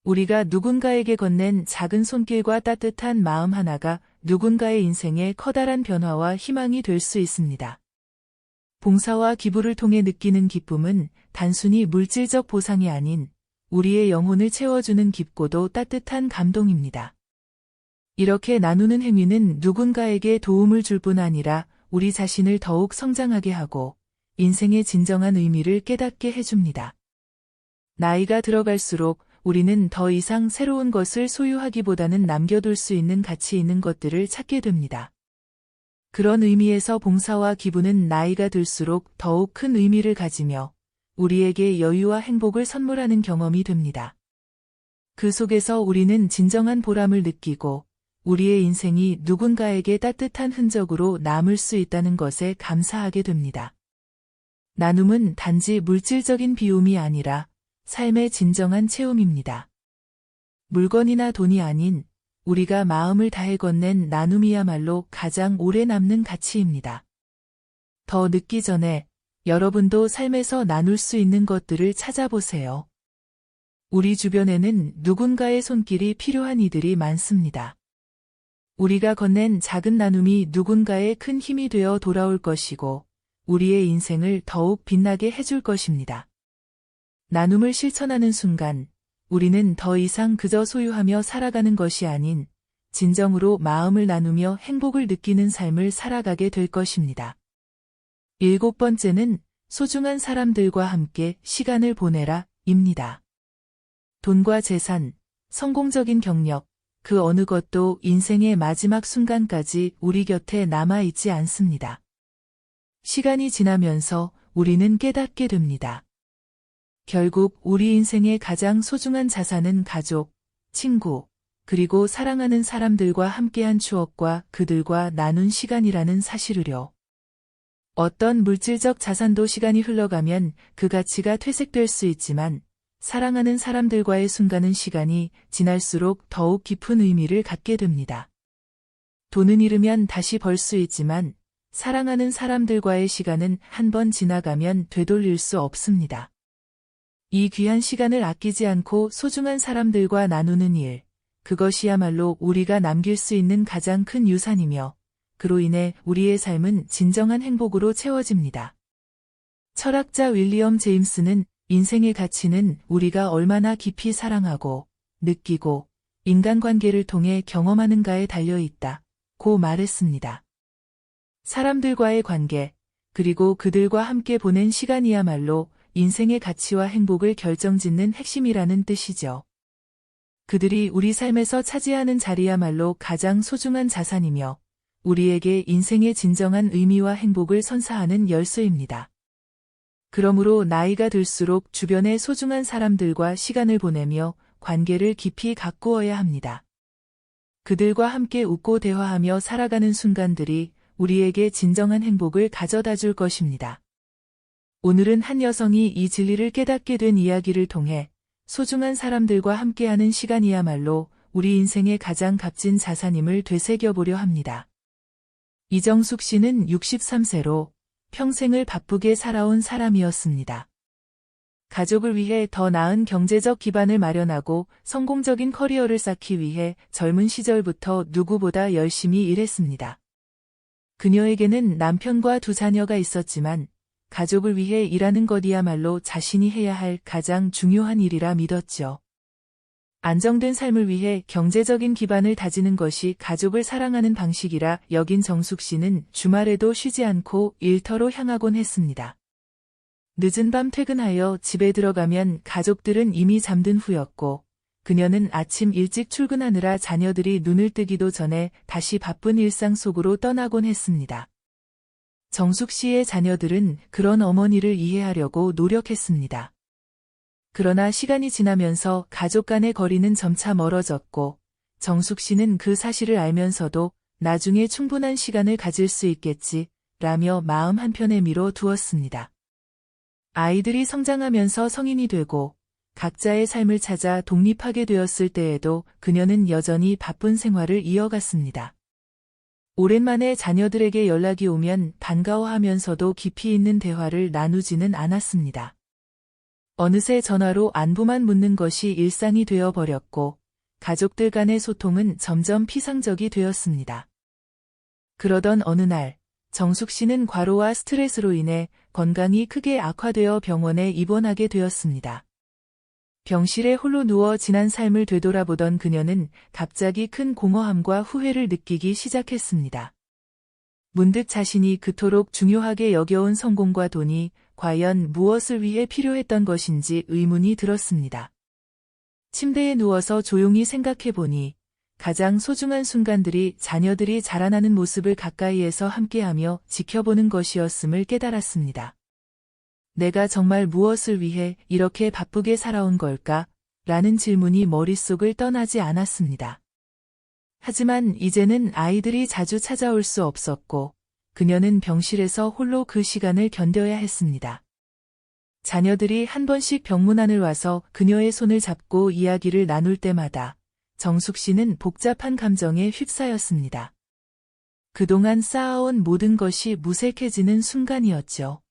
A: 우리가 누군가에게 건넨 작은 손길과 따뜻한 마음 하나가 누군가의 인생에 커다란 변화와 희망이 될 수 있습니다. 봉사와 기부를 통해 느끼는 기쁨은 단순히 물질적 보상이 아닌 우리의 영혼을 채워주는 깊고도 따뜻한 감동입니다. 이렇게 나누는 행위는 누군가에게 도움을 줄 뿐 아니라 우리 자신을 더욱 성장하게 하고 인생의 진정한 의미를 깨닫게 해줍니다. 나이가 들어갈수록 우리는 더 이상 새로운 것을 소유하기보다는 남겨둘 수 있는 가치 있는 것들을 찾게 됩니다. 그런 의미에서 봉사와 기부는 나이가 들수록 더욱 큰 의미를 가지며 우리에게 여유와 행복을 선물하는 경험이 됩니다. 그 속에서 우리는 진정한 보람을 느끼고 우리의 인생이 누군가에게 따뜻한 흔적으로 남을 수 있다는 것에 감사하게 됩니다. 나눔은 단지 물질적인 비움이 아니라 삶의 진정한 체험입니다. 물건이나 돈이 아닌 우리가 마음을 다해 건넨 나눔이야말로 가장 오래 남는 가치입니다. 더 늦기 전에 여러분도 삶에서 나눌 수 있는 것들을 찾아보세요. 우리 주변에는 누군가의 손길이 필요한 이들이 많습니다. 우리가 건넨 작은 나눔이 누군가의 큰 힘이 되어 돌아올 것이고 우리의 인생을 더욱 빛나게 해줄 것입니다. 나눔을 실천하는 순간 우리는 더 이상 그저 소유하며 살아가는 것이 아닌 진정으로 마음을 나누며 행복을 느끼는 삶을 살아가게 될 것입니다. 7번째는 소중한 사람들과 함께 시간을 보내라 입니다. 돈과 재산, 성공적인 경력, 그 어느 것도 인생의 마지막 순간까지 우리 곁에 남아있지 않습니다. 시간이 지나면서 우리는 깨닫게 됩니다. 결국 우리 인생의 가장 소중한 자산은 가족, 친구, 그리고 사랑하는 사람들과 함께한 추억과 그들과 나눈 시간이라는 사실을요. 어떤 물질적 자산도 시간이 흘러가면 그 가치가 퇴색될 수 있지만 사랑하는 사람들과의 순간은 시간이 지날수록 더욱 깊은 의미를 갖게 됩니다. 돈은 잃으면 다시 벌 수 있지만 사랑하는 사람들과의 시간은 한 번 지나가면 되돌릴 수 없습니다. 이 귀한 시간을 아끼지 않고 소중한 사람들과 나누는 일, 그것이야말로 우리가 남길 수 있는 가장 큰 유산이며 그로 인해 우리의 삶은 진정한 행복으로 채워집니다. 철학자 윌리엄 제임스는 인생의 가치는 우리가 얼마나 깊이 사랑하고 느끼고 인간관계를 통해 경험하는가에 달려있다고 말했습니다. 사람들과의 관계, 그리고 그들과 함께 보낸 시간이야말로 인생의 가치와 행복을 결정짓는 핵심이라는 뜻이죠. 그들이 우리 삶에서 차지하는 자리야말로 가장 소중한 자산이며 우리에게 인생의 진정한 의미와 행복을 선사하는 열쇠입니다. 그러므로 나이가 들수록 주변의 소중한 사람들과 시간을 보내며 관계를 깊이 가꾸어야 합니다. 그들과 함께 웃고 대화하며 살아가는 순간들이 우리에게 진정한 행복을 가져다 줄 것입니다. 오늘은 한 여성이 이 진리를 깨닫게 된 이야기를 통해 소중한 사람들과 함께하는 시간이야말로 우리 인생의 가장 값진 자산임을 되새겨보려 합니다. 이정숙 씨는 63세로 평생을 바쁘게 살아온 사람이었습니다. 가족을 위해 더 나은 경제적 기반을 마련하고 성공적인 커리어를 쌓기 위해 젊은 시절부터 누구보다 열심히 일했습니다. 그녀에게는 남편과 두 자녀가 있었지만 가족을 위해 일하는 것이야말로 자신이 해야 할 가장 중요한 일이라 믿었죠. 안정된 삶을 위해 경제적인 기반을 다지는 것이 가족을 사랑하는 방식이라 여긴 정숙 씨는 주말에도 쉬지 않고 일터로 향하곤 했습니다. 늦은 밤 퇴근하여 집에 들어가면 가족들은 이미 잠든 후였고 그녀는 아침 일찍 출근하느라 자녀들이 눈을 뜨기도 전에 다시 바쁜 일상 속으로 떠나곤 했습니다. 정숙 씨의 자녀들은 그런 어머니를 이해하려고 노력했습니다. 그러나 시간이 지나면서 가족 간의 거리는 점차 멀어졌고 정숙 씨는 그 사실을 알면서도 나중에 충분한 시간을 가질 수 있겠지 라며 마음 한편에 미뤄두었습니다. 아이들이 성장하면서 성인이 되고 각자의 삶을 찾아 독립하게 되었을 때에도 그녀는 여전히 바쁜 생활을 이어갔습니다. 오랜만에 자녀들에게 연락이 오면 반가워하면서도 깊이 있는 대화를 나누지는 않았습니다. 어느새 전화로 안부만 묻는 것이 일상이 되어버렸고 가족들 간의 소통은 점점 피상적이 되었습니다. 그러던 어느 날 정숙 씨는 과로와 스트레스로 인해 건강이 크게 악화되어 병원에 입원하게 되었습니다. 병실에 홀로 누워 지난 삶을 되돌아보던 그녀는 갑자기 큰 공허함과 후회를 느끼기 시작했습니다. 문득 자신이 그토록 중요하게 여겨온 성공과 돈이 과연 무엇을 위해 필요했던 것인지 의문이 들었습니다. 침대에 누워서 조용히 생각해보니 가장 소중한 순간들이 자녀들이 자라나는 모습을 가까이에서 함께하며 지켜보는 것이었음을 깨달았습니다. 내가 정말 무엇을 위해 이렇게 바쁘게 살아온 걸까? 라는 질문이 머릿속을 떠나지 않았습니다. 하지만 이제는 아이들이 자주 찾아올 수 없었고 그녀는 병실에서 홀로 그 시간을 견뎌야 했습니다. 자녀들이 한 번씩 병문안을 와서 그녀의 손을 잡고 이야기를 나눌 때마다 정숙 씨는 복잡한 감정에 휩싸였습니다. 그동안 쌓아온 모든 것이 무색해지는 순간이었죠.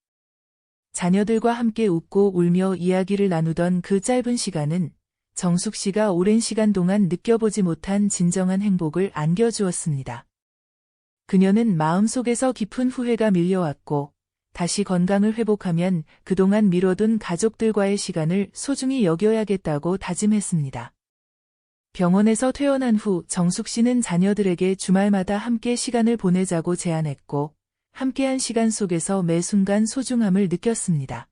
A: 자녀들과 함께 웃고 울며 이야기를 나누던 그 짧은 시간은 정숙 씨가 오랜 시간 동안 느껴보지 못한 진정한 행복을 안겨주었습니다. 그녀는 마음속에서 깊은 후회가 밀려왔고 다시 건강을 회복하면 그동안 미뤄둔 가족들과의 시간을 소중히 여겨야겠다고 다짐했습니다. 병원에서 퇴원한 후 정숙 씨는 자녀들에게 주말마다 함께 시간을 보내자고 제안했고 함께한 시간 속에서 매 순간 소중함을 느꼈습니다.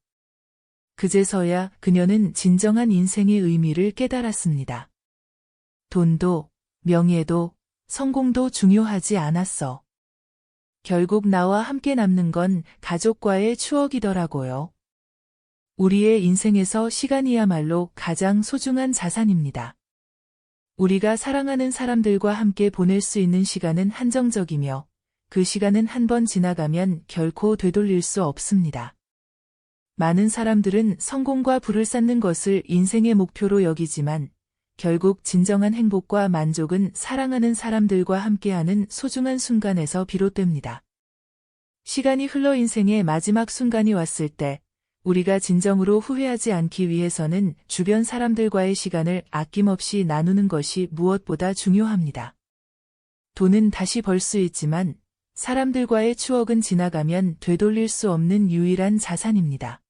A: 그제서야 그녀는 진정한 인생의 의미를 깨달았습니다. 돈도, 명예도, 성공도 중요하지 않았어. 결국 나와 함께 남는 건 가족과의 추억이더라고요. 우리의 인생에서 시간이야말로 가장 소중한 자산입니다. 우리가 사랑하는 사람들과 함께 보낼 수 있는 시간은 한정적이며 그 시간은 한 번 지나가면 결코 되돌릴 수 없습니다. 많은 사람들은 성공과 부를 쌓는 것을 인생의 목표로 여기지만 결국 진정한 행복과 만족은 사랑하는 사람들과 함께하는 소중한 순간에서 비롯됩니다. 시간이 흘러 인생의 마지막 순간이 왔을 때 우리가 진정으로 후회하지 않기 위해서는 주변 사람들과의 시간을 아낌없이 나누는 것이 무엇보다 중요합니다. 돈은 다시 벌 수 있지만 사람들과의 추억은 지나가면 되돌릴 수 없는 유일한 자산입니다.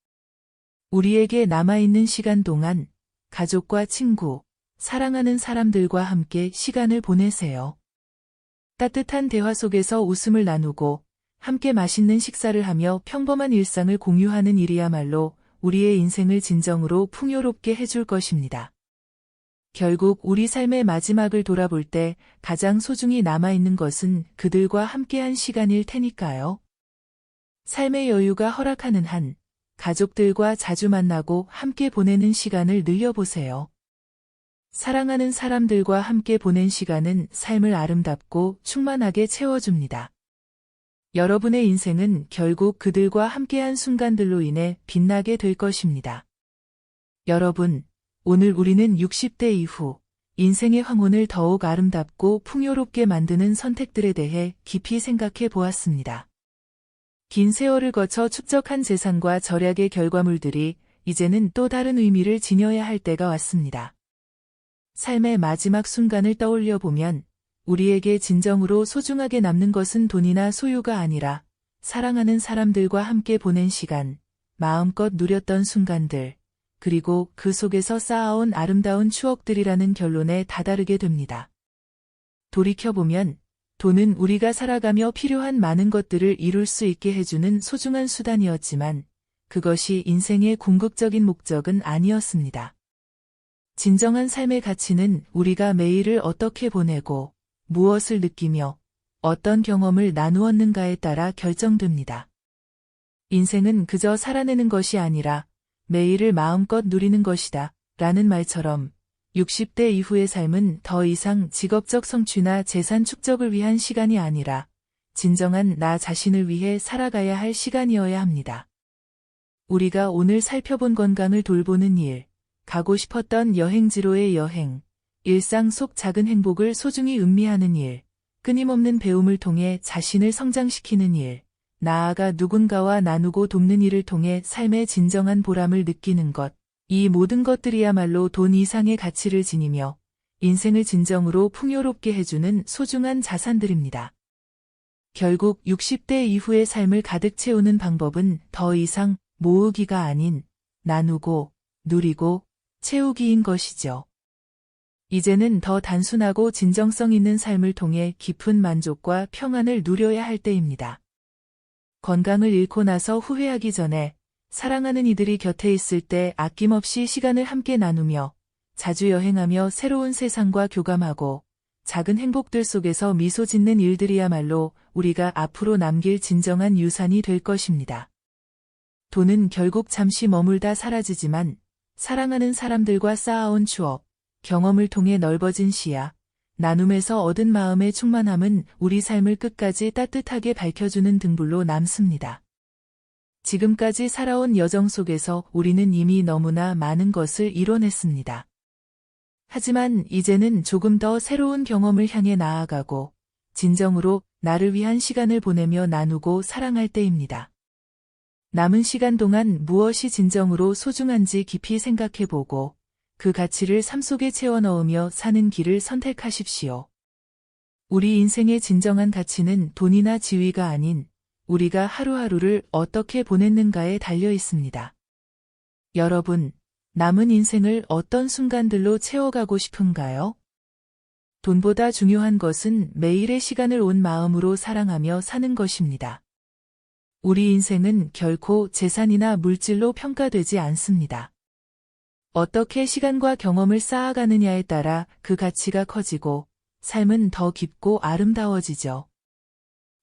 A: 우리에게 남아있는 시간 동안 가족과 친구, 사랑하는 사람들과 함께 시간을 보내세요. 따뜻한 대화 속에서 웃음을 나누고 함께 맛있는 식사를 하며 평범한 일상을 공유하는 일이야말로 우리의 인생을 진정으로 풍요롭게 해줄 것입니다. 결국 우리 삶의 마지막을 돌아볼 때 가장 소중히 남아있는 것은 그들과 함께한 시간일 테니까요. 삶의 여유가 허락하는 한 가족들과 자주 만나고 함께 보내는 시간을 늘려보세요. 사랑하는 사람들과 함께 보낸 시간은 삶을 아름답고 충만하게 채워줍니다. 여러분의 인생은 결국 그들과 함께한 순간들로 인해 빛나게 될 것입니다. 여러분, 오늘 우리는 60대 이후 인생의 황혼을 더욱 아름답고 풍요롭게 만드는 선택들에 대해 깊이 생각해 보았습니다. 긴 세월을 거쳐 축적한 재산과 절약의 결과물들이 이제는 또 다른 의미를 지녀야 할 때가 왔습니다. 삶의 마지막 순간을 떠올려 보면 우리에게 진정으로 소중하게 남는 것은 돈이나 소유가 아니라 사랑하는 사람들과 함께 보낸 시간, 마음껏 누렸던 순간들, 그리고 그 속에서 쌓아온 아름다운 추억들이라는 결론에 다다르게 됩니다. 돌이켜보면 돈은 우리가 살아가며 필요한 많은 것들을 이룰 수 있게 해주는 소중한 수단이었지만 그것이 인생의 궁극적인 목적은 아니었습니다. 진정한 삶의 가치는 우리가 매일을 어떻게 보내고 무엇을 느끼며 어떤 경험을 나누었는가에 따라 결정됩니다. 인생은 그저 살아내는 것이 아니라 매일을 마음껏 누리는 것이다 라는 말처럼 60대 이후의 삶은 더 이상 직업적 성취나 재산 축적을 위한 시간이 아니라 진정한 나 자신을 위해 살아가야 할 시간이어야 합니다. 우리가 오늘 살펴본 건강을 돌보는 일, 가고 싶었던 여행지로의 여행, 일상 속 작은 행복을 소중히 음미하는 일, 끊임없는 배움을 통해 자신을 성장시키는 일, 나아가 누군가와 나누고 돕는 일을 통해 삶의 진정한 보람을 느끼는 것, 이 모든 것들이야말로 돈 이상의 가치를 지니며 인생을 진정으로 풍요롭게 해주는 소중한 자산들입니다. 결국 60대 이후의 삶을 가득 채우는 방법은 더 이상 모으기가 아닌 나누고 누리고 채우기인 것이죠. 이제는 더 단순하고 진정성 있는 삶을 통해 깊은 만족과 평안을 누려야 할 때입니다. 건강을 잃고 나서 후회하기 전에 사랑하는 이들이 곁에 있을 때 아낌없이 시간을 함께 나누며 자주 여행하며 새로운 세상과 교감하고 작은 행복들 속에서 미소 짓는 일들이야말로 우리가 앞으로 남길 진정한 유산이 될 것입니다. 돈은 결국 잠시 머물다 사라지지만 사랑하는 사람들과 쌓아온 추억, 경험을 통해 넓어진 시야, 나눔에서 얻은 마음의 충만함은 우리 삶을 끝까지 따뜻하게 밝혀주는 등불로 남습니다. 지금까지 살아온 여정 속에서 우리는 이미 너무나 많은 것을 이뤄냈습니다. 하지만 이제는 조금 더 새로운 경험을 향해 나아가고 진정으로 나를 위한 시간을 보내며 나누고 사랑할 때입니다. 남은 시간 동안 무엇이 진정으로 소중한지 깊이 생각해보고 그 가치를 삶 속에 채워 넣으며 사는 길을 선택하십시오. 우리 인생의 진정한 가치는 돈이나 지위가 아닌 우리가 하루하루를 어떻게 보냈는가에 달려 있습니다. 여러분, 남은 인생을 어떤 순간들로 채워가고 싶은가요? 돈보다 중요한 것은 매일의 시간을 온 마음으로 사랑하며 사는 것입니다. 우리 인생은 결코 재산이나 물질로 평가되지 않습니다. 어떻게 시간과 경험을 쌓아가느냐에 따라 그 가치가 커지고 삶은 더 깊고 아름다워지죠.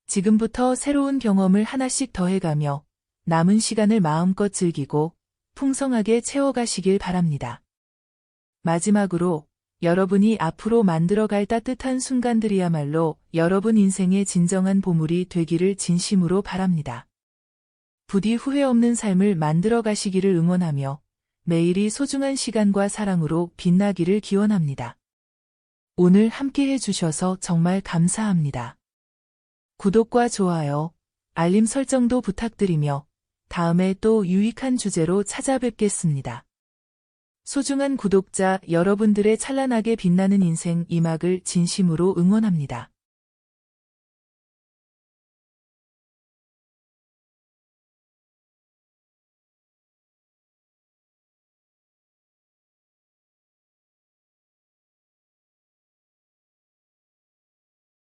A: 지금부터 새로운 경험을 하나씩 더해가며 남은 시간을 마음껏 즐기고 풍성하게 채워가시길 바랍니다. 마지막으로 여러분이 앞으로 만들어갈 따뜻한 순간들이야말로 여러분 인생의 진정한 보물이 되기를 진심으로 바랍니다. 부디 후회 없는 삶을 만들어 가시기를 응원하며 매일이 소중한 시간과 사랑으로 빛나기를 기원합니다. 오늘 함께 해주셔서 정말 감사합니다. 구독과 좋아요, 알림 설정도 부탁드리며 다음에 또 유익한 주제로 찾아뵙겠습니다. 소중한 구독자 여러분들의 찬란하게 빛나는 인생 이막을 진심으로 응원합니다.